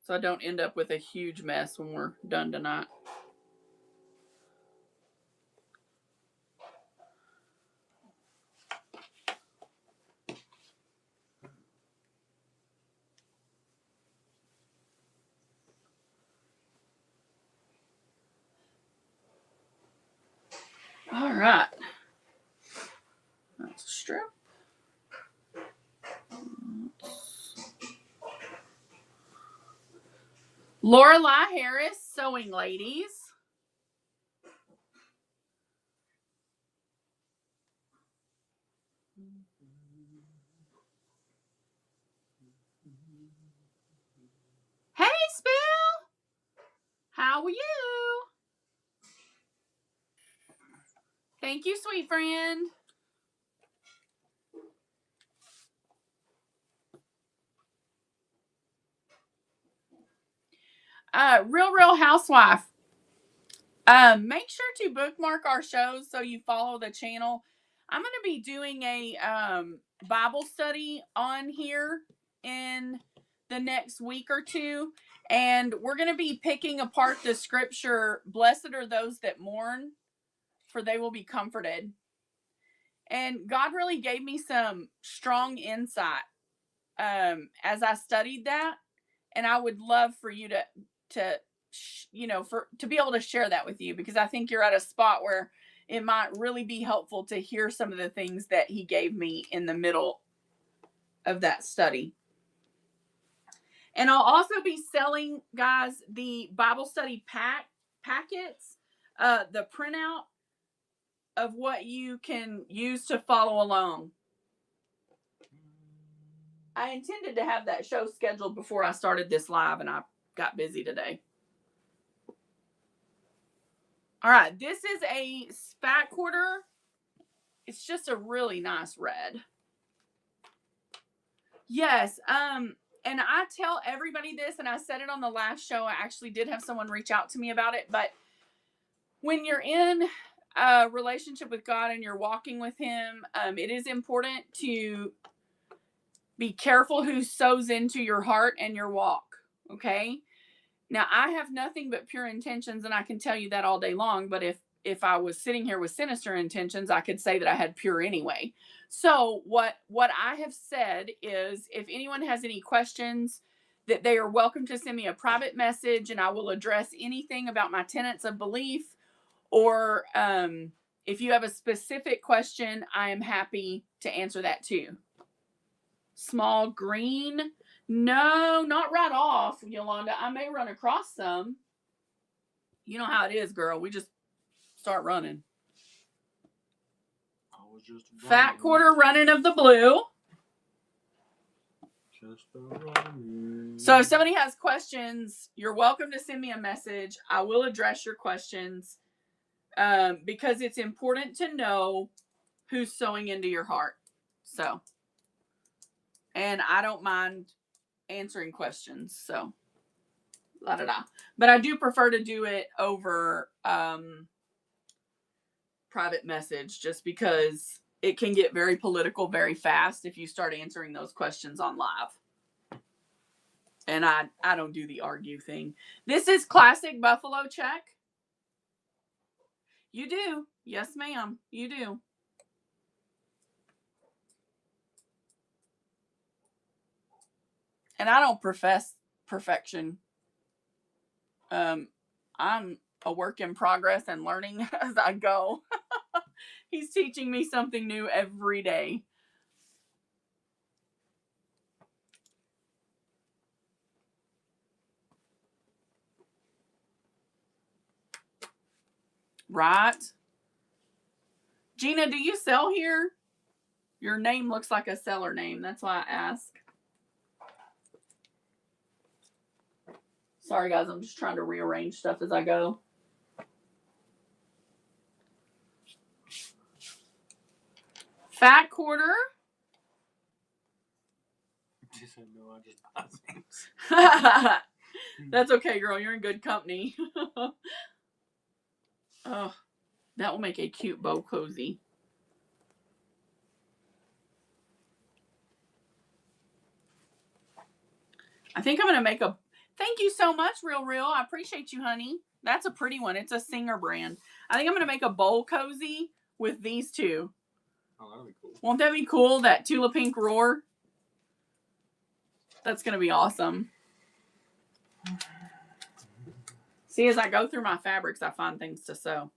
S2: so I don't end up with a huge mess when we're done tonight. All right. That's a strip. Lorelei Harris, Sewing Ladies. Hey, Spill. How are you? Thank you, sweet friend. Real Housewife. Make sure to bookmark our shows so you follow the channel. I'm going to be doing a Bible study on here in the next week or two. And we're going to be picking apart the scripture, blessed are those that mourn, for they will be comforted. And God really gave me some strong insight as I studied that. And I would love for you to be able to share that with you, because I think you're at a spot where it might really be helpful to hear some of the things that he gave me in the middle of that study. And I'll also be selling, guys, the Bible study packets, the printout of what you can use to follow along. I intended to have that show scheduled before I started this live, and I got busy today. All right, this is a Fat Quarter. It's just a really nice red. Yes, and I tell everybody this, and I said it on the last show. I actually did have someone reach out to me about it, but when you're in a relationship with God and you're walking with him, it is important to be careful who sows into your heart and your walk, okay? Now, I have nothing but pure intentions, and I can tell you that all day long, but if I was sitting here with sinister intentions, I could say that I had pure anyway. So what I have said is, if anyone has any questions, that they are welcome to send me a private message, and I will address anything about my tenets of belief, or if you have a specific question, I am happy to answer that too. Small green. No, not right off, Yolanda. I may run across some. You know how it is, girl. We just start running.
S3: I was just
S2: Fat Quarter running of the blue. So if somebody has questions, you're welcome to send me a message. I will address your questions because it's important to know who's sowing into your heart. So, and I don't mind answering questions. So, la da da. But I do prefer to do it over private message, just because it can get very political very fast if you start answering those questions on live. And I don't do the argue thing. This is classic buffalo check. You do. Yes, ma'am. You do. And I don't profess perfection. I'm a work in progress and learning as I go. He's teaching me something new every day. Right? Gina, do you sell here? Your name looks like a seller name. That's why I ask. Sorry, guys. I'm just trying to rearrange stuff as I go. Fat quarter.
S3: She said no, I just buy things.
S2: That's okay, girl. You're in good company. Oh, that will make a cute bow cozy. I think I'm going to make a... Thank you so much, Real Real. I appreciate you, honey. That's a pretty one. It's a Singer brand. I think I'm going to make a bowl cozy with these two.
S3: Oh, that'll be cool.
S2: Won't that be cool? That Tula Pink Roar? That's going to be awesome. See, as I go through my fabrics, I find things to sew.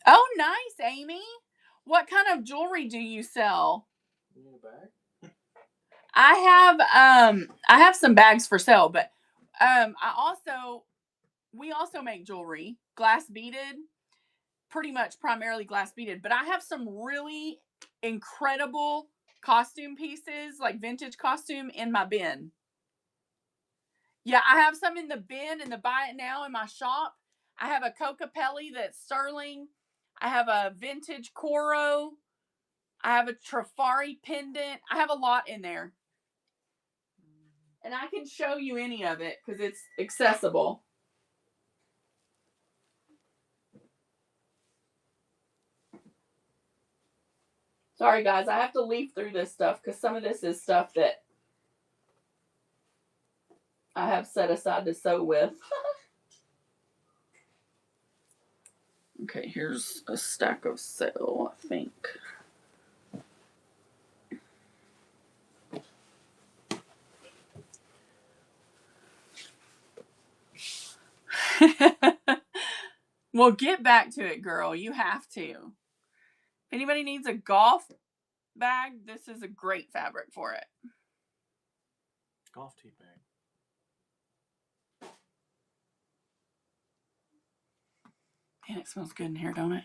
S2: Oh, nice, Amy. What kind of jewelry do you sell?
S3: You need a bag?
S2: I have some bags for sale, but we also make jewelry, glass beaded, pretty much primarily glass beaded, but I have some really incredible costume pieces, like vintage costume in my bin. Yeah, I have some in the bin in the buy it now in my shop. I have a Cocapelli that's sterling. I have a vintage Coro. I have a Trifari pendant. I have a lot in there. And I can show you any of it because it's accessible. Sorry, guys. I have to leaf through this stuff because some of this is stuff that I have set aside to sew with. Okay, here's a stack of sale, I think. Well, get back to it, girl. You have to. If anybody needs a golf bag, this is a great fabric for it.
S3: Golf tee bag.
S2: Man, it smells good in here, don't it?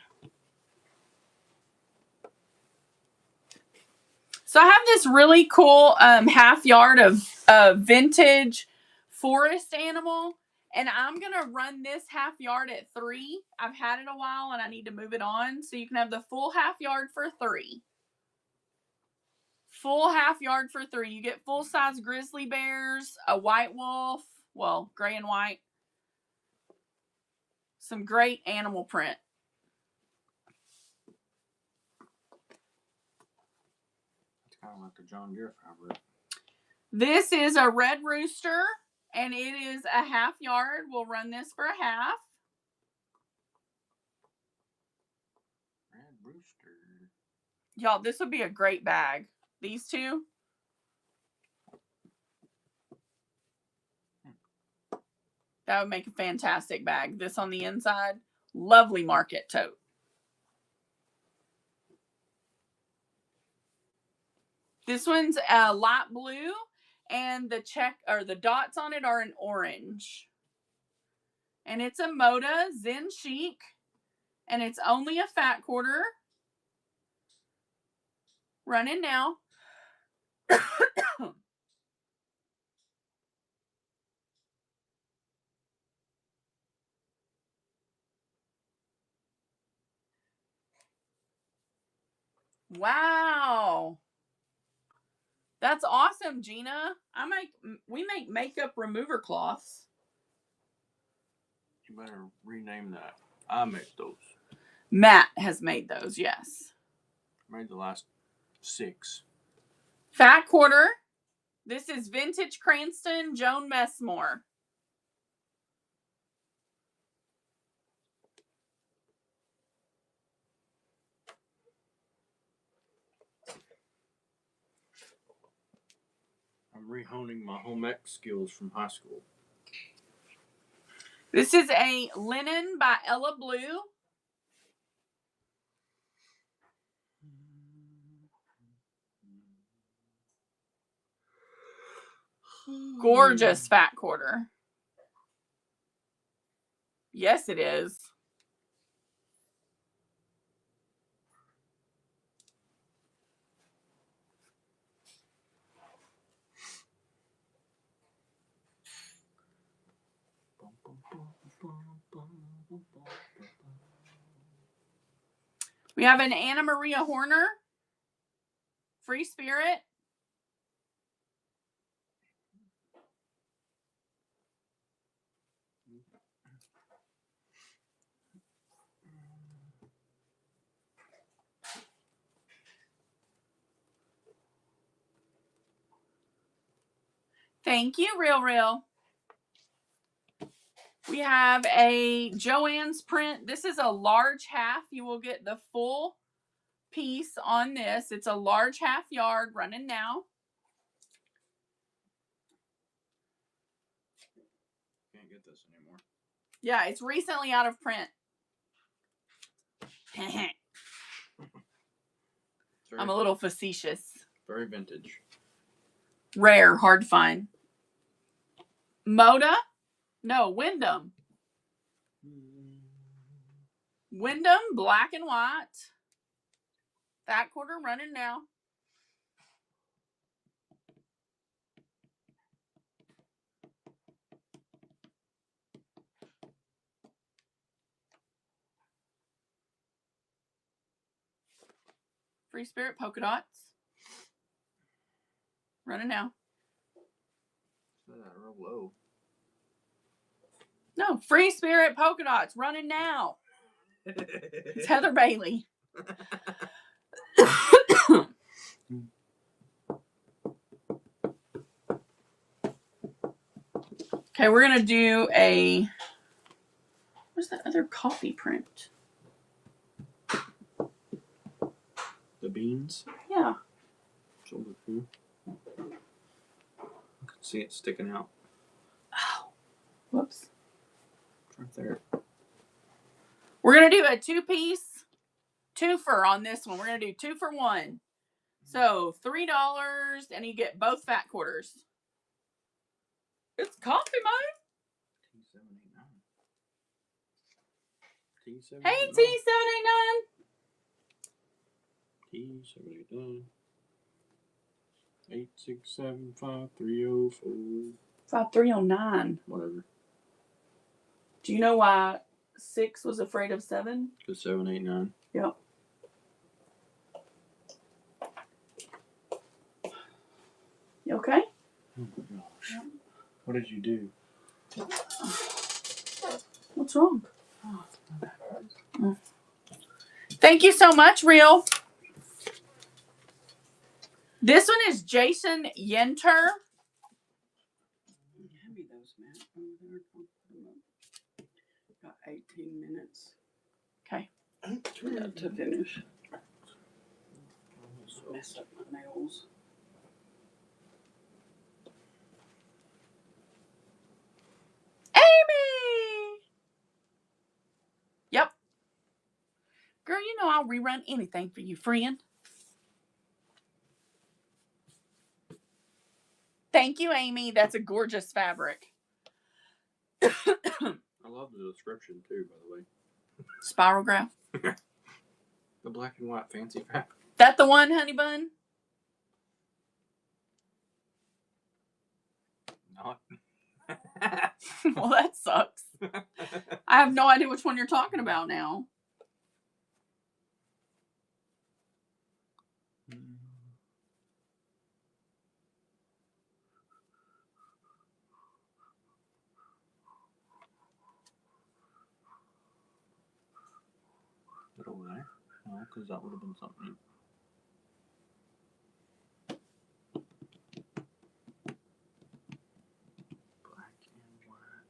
S2: So I have this really cool half yard of vintage forest animal. And I'm going to run this half yard at 3. I've had it a while and I need to move it on. So you can have the full half yard for 3. Full half yard for 3. You get full size grizzly bears, a white wolf, well, gray and white. Some great animal print.
S3: It's kind of like the John Deere fabric.
S2: This is a red rooster. And it is a half yard. We'll run this for a half.
S3: Red rooster.
S2: Y'all, this would be a great bag. These two. That would make a fantastic bag. This on the inside. Lovely market tote. This one's a light blue. And the check or the dots on it are an orange. And it's a Moda Zen Chic. And it's only a fat quarter. Running now. Wow. That's awesome, Gina. We make makeup remover cloths.
S3: You better rename that. I make those.
S2: Matt has made those, yes.
S3: Made the last 6.
S2: Fat quarter. This is vintage Cranston Joan Messmore.
S3: I'm rehoning my home ec skills from high school.
S2: This is a linen by Ella Blue. Gorgeous fat quarter. Yes, it is. We have an Anna Maria Horner, Free Spirit. Thank you, Real. We have a Joann's print. This is a large half. You will get the full piece on this. It's a large half yard running now.
S3: Can't get this anymore.
S2: Yeah, it's recently out of print. I'm a little facetious.
S3: Very vintage.
S2: Rare, hard to find. Moda? No, Wyndham. Wyndham, black and white. That quarter running now. Free Spirit polka dots. Running now.
S3: Real low.
S2: No, Free Spirit polka dots running now. It's Heather Bailey. Okay, we're gonna do a. Where's that other coffee print?
S3: The beans.
S2: Yeah.
S3: Shoulder crew. I can see it sticking out.
S2: Oh, whoops.
S3: It's right there.
S2: We're gonna do a 2-piece twofer on this one. We're gonna do 2 for 1. So $3, and you get both fat quarters. It's coffee mode.
S3: T789.
S2: Hey, T789.
S3: T789. 8675304.
S2: 5309.
S3: Whatever.
S2: Do you know why 6 was afraid of 7?
S3: Because 789.
S2: Yep. You okay?
S3: Oh my gosh. What did you do?
S2: What's wrong? Thank you so much, Real. This one is Jason Yenter.
S1: Hand me those, Matt. Over there. Got 18 minutes.
S2: Okay.
S1: To finish. Mess up my nails.
S2: Amy! Yep. Girl, you know I'll rerun anything for you, friend. Thank you, Amy. That's a gorgeous fabric.
S3: I love the description too, by the way.
S2: Spirograph.
S3: The black and white fancy fabric.
S2: That the one, honey bun?
S3: Not.
S2: Well, that sucks. I have no idea which one you're talking about now.
S3: Is it over there? No, because that would have been something. Black and white.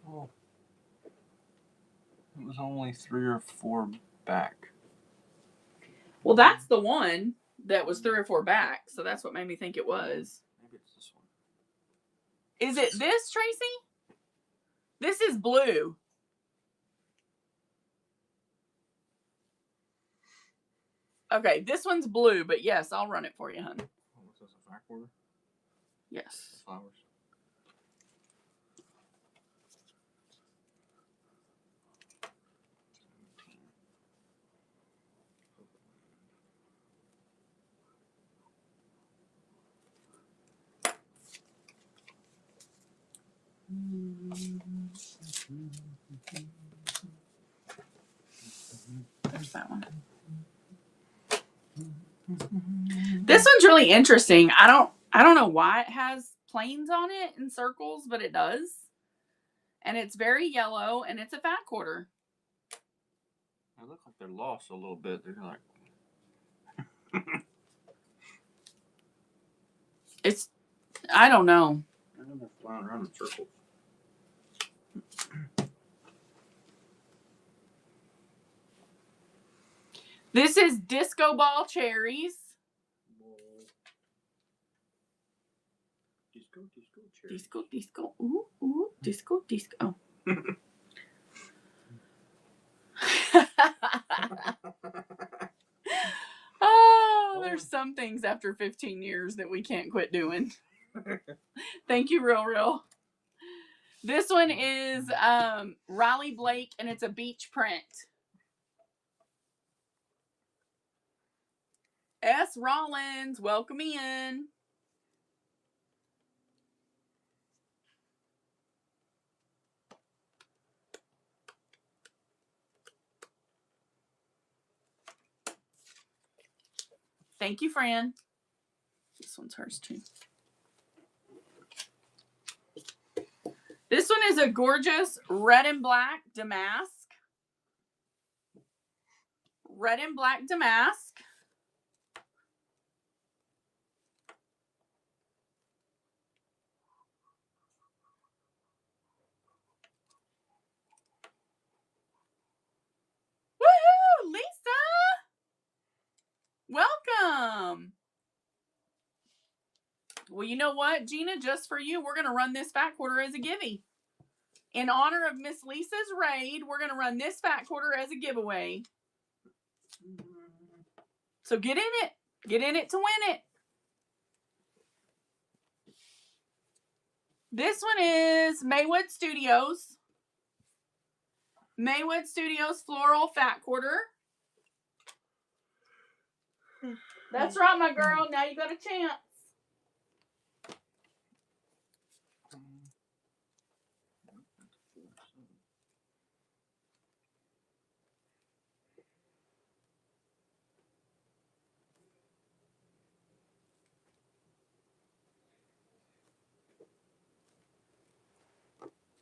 S3: Oh. It was only 3 or 4 back.
S2: Well, that's the one that was 3 or 4 back, so that's what made me think it was.
S3: Maybe it's this one.
S2: Is it this, Tracy? This is blue. Okay, this one's blue, but yes, I'll run it for you, hon.
S3: Oh, what's this, a back order?
S2: Yes.
S3: Flowers.
S2: There's that one. This one's really interesting. I don't know why it has planes on it in circles, but it does. And it's very yellow, and it's a fat quarter.
S3: They look like they're lost a little bit. They're like,
S2: It's, I don't know.
S3: I don't know, they're flying around in circles.
S2: This is Disco Ball Cherries.
S3: Disco cherry.
S2: Disco. Ooh, ooh, disco. Oh. Oh, there's some things after 15 years that we can't quit doing. Thank you, Real. This one is Riley Blake, and it's a beach print. S. Rollins, welcome in. Thank you, Fran. This one's hers too. This one is a gorgeous red and black damask. Red and black damask. Woohoo, Lisa! Welcome. Well, you know what, Gina? Just for you, we're going to run this fat quarter as a giveaway. In honor of Miss Lisa's raid, we're going to run this fat quarter as a giveaway. So get in it. Get in it to win it. This one is Maywood Studios. Maywood Studios Floral Fat Quarter. That's right, my girl. Now you got a chance.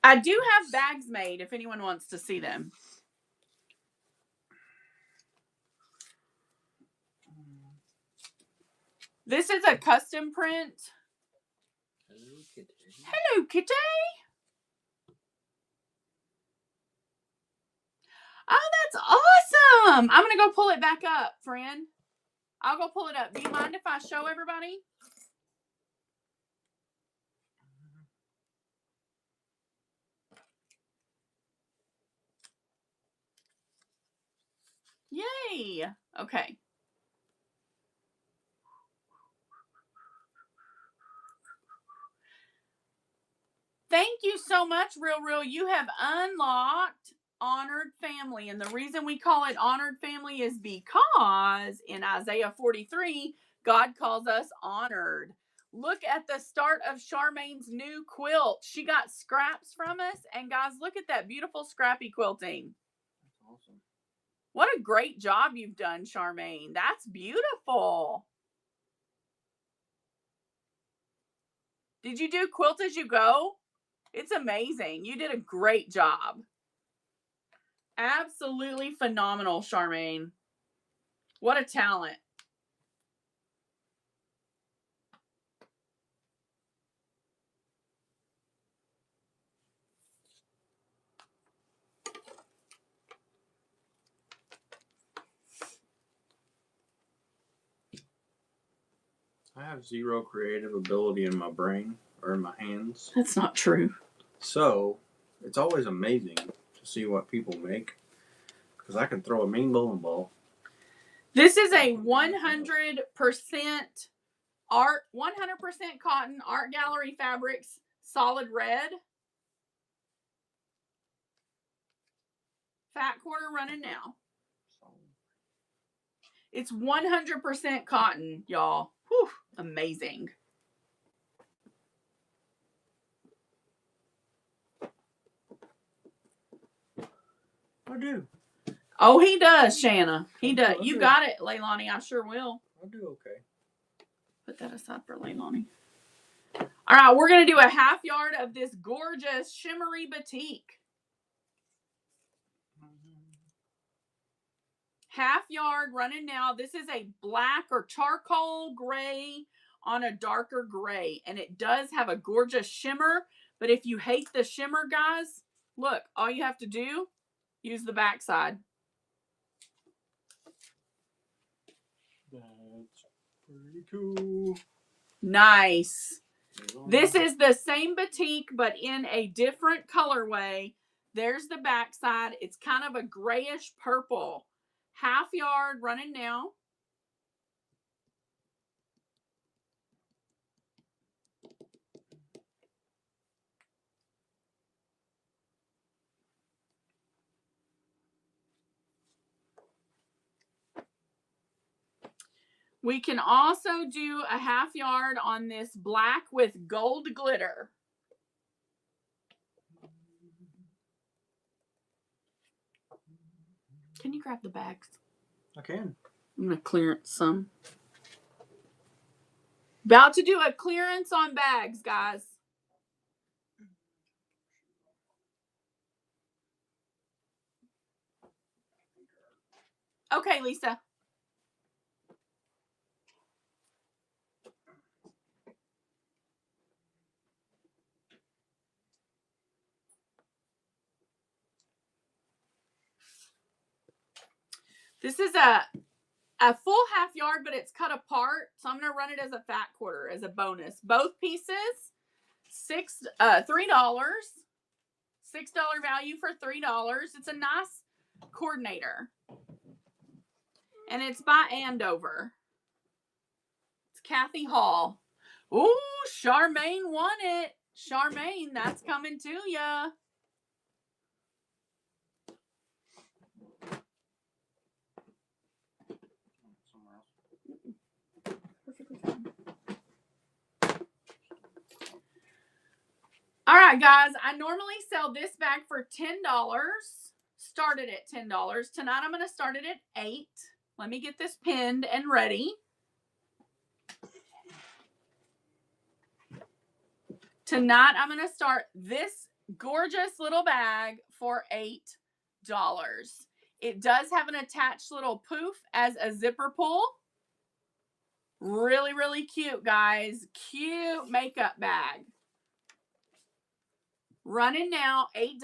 S2: I do have bags made if anyone wants to see them. This is a custom print.
S3: Hello, kitty.
S2: Hello, kitty. Oh, that's awesome. I'm going to go pull it back up, friend. I'll go pull it up. Do you mind if I show everybody? Yay. Okay. Thank you so much, Real. You have unlocked Honored Family. And the reason we call it Honored Family is because in Isaiah 43, God calls us honored. Look at the start of Charmaine's new quilt. She got scraps from us. And guys, look at that beautiful scrappy quilting.
S3: That's awesome.
S2: What a great job you've done, Charmaine. That's beautiful. Did you do Quilt As You Go? It's amazing. You did a great job. Absolutely phenomenal, Charmaine. What a talent.
S3: I have zero creative ability in my brain or in my hands.
S2: That's not true.
S3: So, it's always amazing to see what people make. Because I can throw a mean bowling ball.
S2: This is a 100% art, 100% cotton Art Gallery Fabrics solid red. Fat quarter running now. It's 100% cotton, y'all. Whew, amazing.
S4: I do.
S2: Oh, he does, Shanna. He
S4: I
S2: does.
S4: do.
S2: You got it, Leilani. I sure will.
S4: I do okay.
S2: Put that aside for Leilani. All right, we're going to do a half yard of this gorgeous shimmery batik. Half yard running now. This is a black or charcoal gray on a darker gray. And it does have a gorgeous shimmer. But if you hate the shimmer, guys, look, all you have to do, use the back side.
S4: That's pretty cool.
S2: Nice. This is the same batik, but in a different colorway. There's the back side. It's kind of a grayish purple. Half yard running now. We can also do a half yard on this black with gold glitter. Can you grab the bags?
S4: I can.
S2: I'm going to clearance some. About to do a clearance on bags, guys. Okay, Lisa. This is a full half yard, but it's cut apart. So I'm going to run it as a fat quarter as a bonus. Both pieces, $3. $6 value for $3. It's a nice coordinator. And it's by Andover. It's Kathy Hall. Ooh, Charmaine won it. Charmaine, that's coming to ya. Perfectly fine. All right, guys. I normally sell this bag for $10. Started at $10. Tonight I'm going to start it at $8. Let me get this pinned and ready. Tonight I'm going to start this gorgeous little bag for $8. It does have an attached little poof as a zipper pull. Really, really cute, guys. Cute makeup bag. Running now, $8.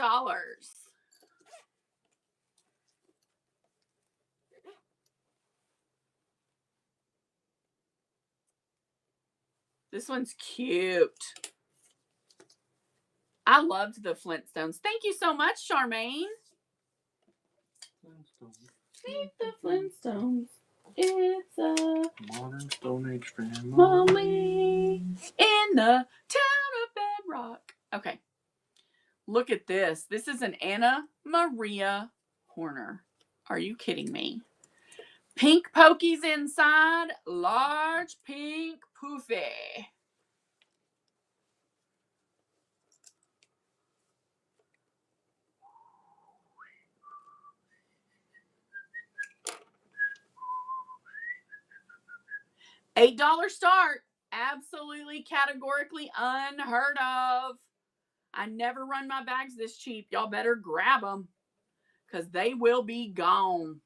S2: This one's cute. I loved the Flintstones. Thank you so much, Charmaine. Meet the Flintstones. It's a
S4: modern Stone Age family
S2: mommy in the town of Bedrock. Okay. Look at this. This is an Anna Maria Horner. Are you kidding me? Pink pokies inside. Large pink poofy. $8 start. Absolutely categorically unheard of. I never run my bags this cheap. Y'all better grab them because they will be gone.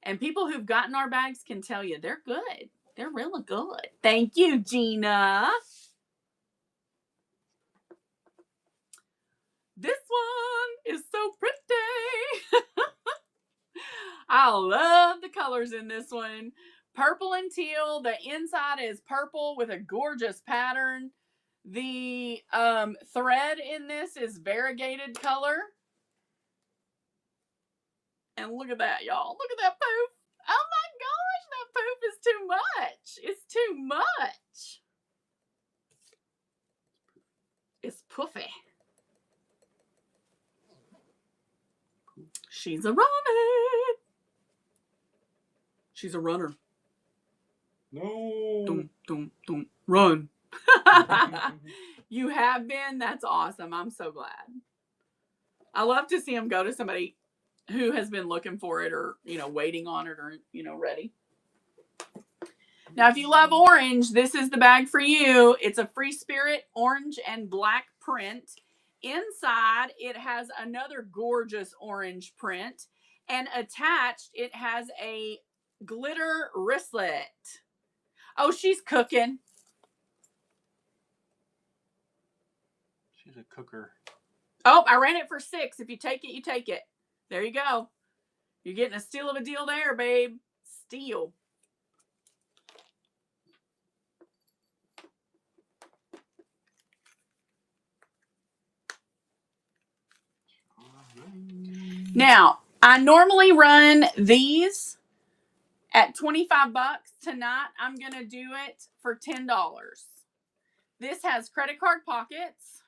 S2: And people who've gotten our bags can tell you they're good. They're really good. Thank you, Gina. This one is so pretty. I love the colors in this one. Purple and teal. The inside is purple with a gorgeous pattern. The thread in this is variegated color. And look at that, y'all. Look at that poof. Oh my gosh, that poof is too much. It's too much. It's poofy. She's a runner. She's a runner.
S4: No.
S2: Don't run. You have been? That's awesome. I'm so glad. I love to see them go to somebody who has been looking for it or, waiting on it or, ready. Now, if you love orange, this is the bag for you. It's a Free Spirit orange and black print. Inside, it has another gorgeous orange print. And attached, it has a glitter wristlet. Oh, she's cooking.
S4: She's a cooker.
S2: Oh, I ran it for $6. If you take it, you take it. There you go. You're getting a steal of a deal there, babe. Steal. Now, I normally run these at $25. Tonight, I'm going to do it for $10. This has credit card pockets.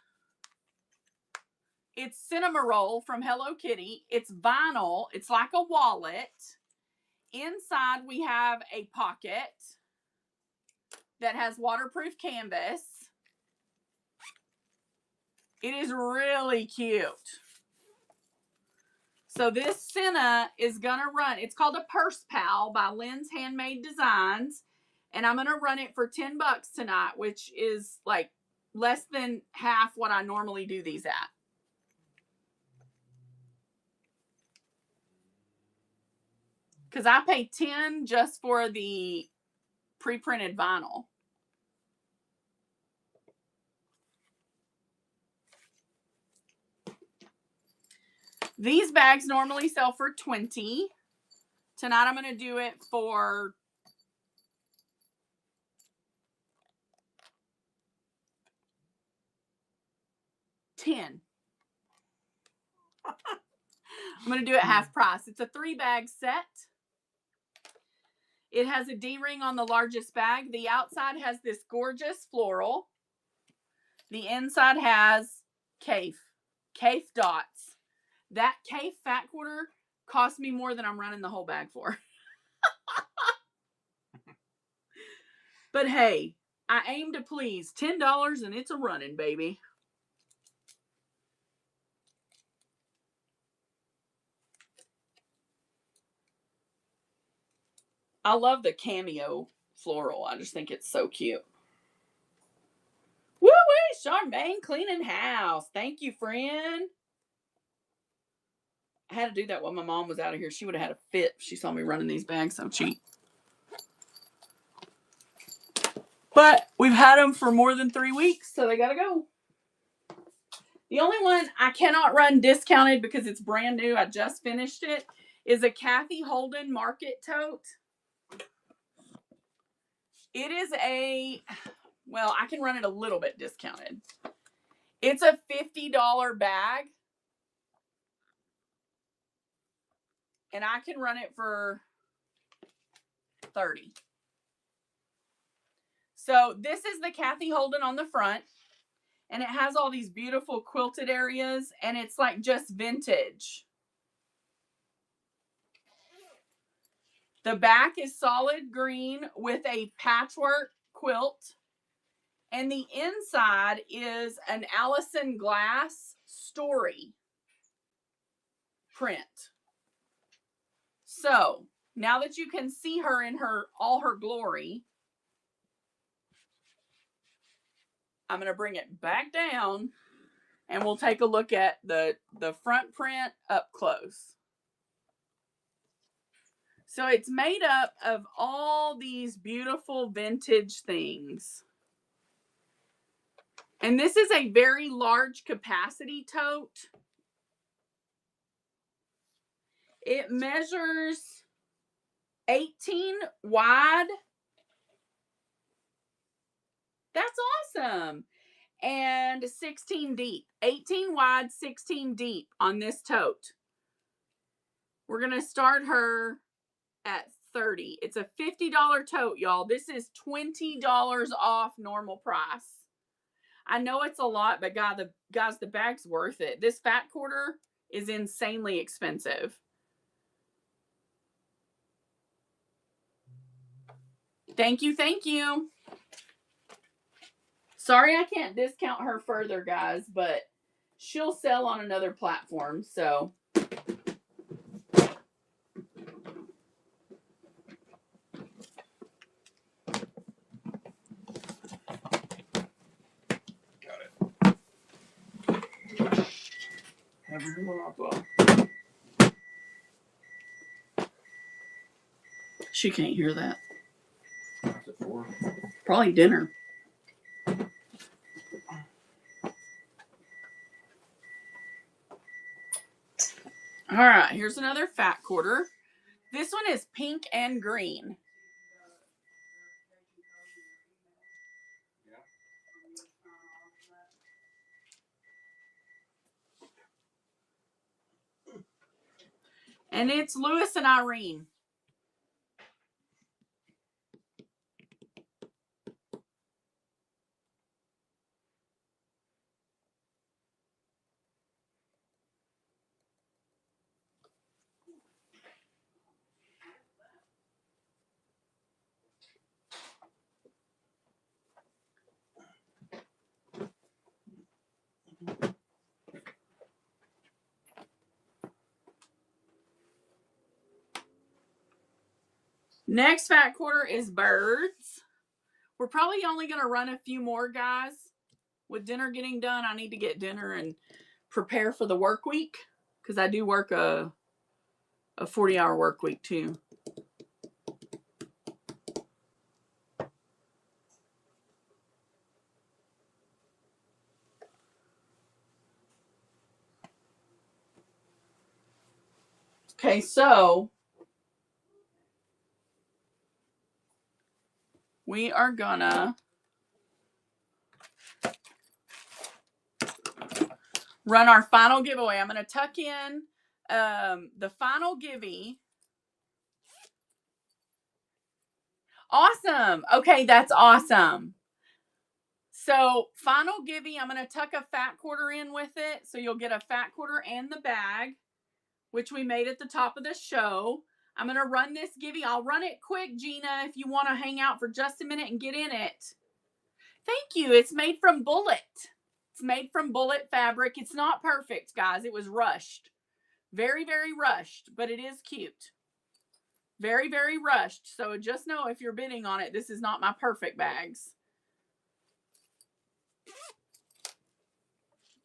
S2: It's Cinnamoroll from Hello Kitty. It's vinyl. It's like a wallet. Inside, we have a pocket that has waterproof canvas. It is really cute. So this Senna is going to run, it's called a Purse Pal by Lynn's Handmade Designs. And I'm going to run it for $10 tonight, which is like less than half what I normally do these at. Because I pay $10 just for the pre-printed vinyl. These bags normally sell for $20. Tonight I'm going to do it for $10. I'm going to do it half price. It's a 3-bag set. It has a D-ring on the largest bag. The outside has this gorgeous floral. The inside has Kaffe dots. That Kaffe fat quarter cost me more than I'm running the whole bag for. But hey, I aim to please. $10 and it's a running, baby. I love the cameo floral. I just think it's so cute. Woo-wee, Charmaine cleaning house. Thank you, friend. I had to do that while my mom was out of here. She would have had a fit if she saw me running these bags so cheap. But we've had them for more than 3 weeks, so they gotta go. The only one I cannot run discounted because it's brand new, I just finished it, is a Kathy Holden Market Tote. It is I can run it a little bit discounted. It's a $50 bag. And I can run it for $30. So this is the Kathy Holden on the front. And it has all these beautiful quilted areas. And it's like just vintage. The back is solid green with a patchwork quilt. And the inside is an Allison Glass story print. So now that you can see her in all her glory, I'm going to bring it back down and we'll take a look at the front print up close. So it's made up of all these beautiful vintage things. And this is a very large capacity tote. It measures 18 wide. That's awesome. And 16 deep. 18 wide, 16 deep on this tote. We're going to start her at $30. It's a $50 tote, y'all. This is $20 off normal price. I know it's a lot, but guys, the bag's worth it. This fat quarter is insanely expensive. Thank you, thank you. Sorry I can't discount her further, guys, but she'll sell on another platform. So
S3: Have your one off well.
S2: she can't hear that.
S3: What's it for?
S2: Probably dinner. All right, here's another fat quarter. This one is pink and green. And it's Lewis and Irene. Next fat quarter is birds. We're probably only going to run a few more, guys. With dinner getting done, I need to get dinner and prepare for the work week because I do work a 40-hour work week too. Okay, so we are gonna run our final giveaway. I'm gonna tuck in the final givey. Awesome. Okay, that's awesome. So final givey, I'm gonna tuck a fat quarter in with it, so you'll get a fat quarter and the bag, which we made at the top of the show. I'm going to run this givey. I'll run it quick, Gina, if you want to hang out for just a minute and get in it. Thank you. It's made from Bullet. It's made from Bullet fabric. It's not perfect, guys. It was rushed. Very, very rushed, but it is cute. Very, very rushed. So just know if you're bidding on it, this is not my perfect bags.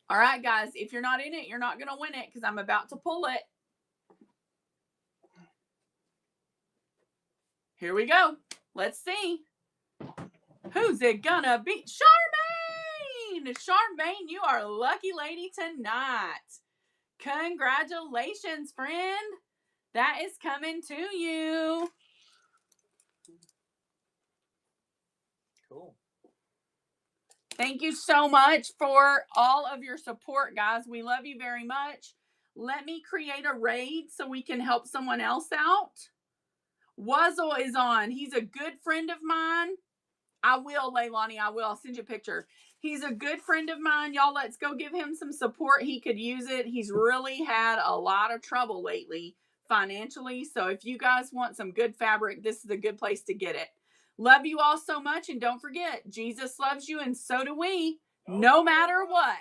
S2: All right, guys. If you're not in it, you're not going to win it because I'm about to pull it. Here we go. Let's see. Who's it gonna be? Charmaine! Charmaine, you are a lucky lady tonight. Congratulations, friend. That is coming to you.
S4: Cool.
S2: Thank you so much for all of your support, guys. We love you very much. Let me create a raid so we can help someone else out. Wuzzle is on. He's a good friend of mine. I will, Leilani. I will. I'll send you a picture. He's a good friend of mine. Y'all, let's go give him some support. He could use it. He's really had a lot of trouble lately financially. So if you guys want some good fabric, this is a good place to get it. Love you all so much. And don't forget, Jesus loves you and so do we, no matter what.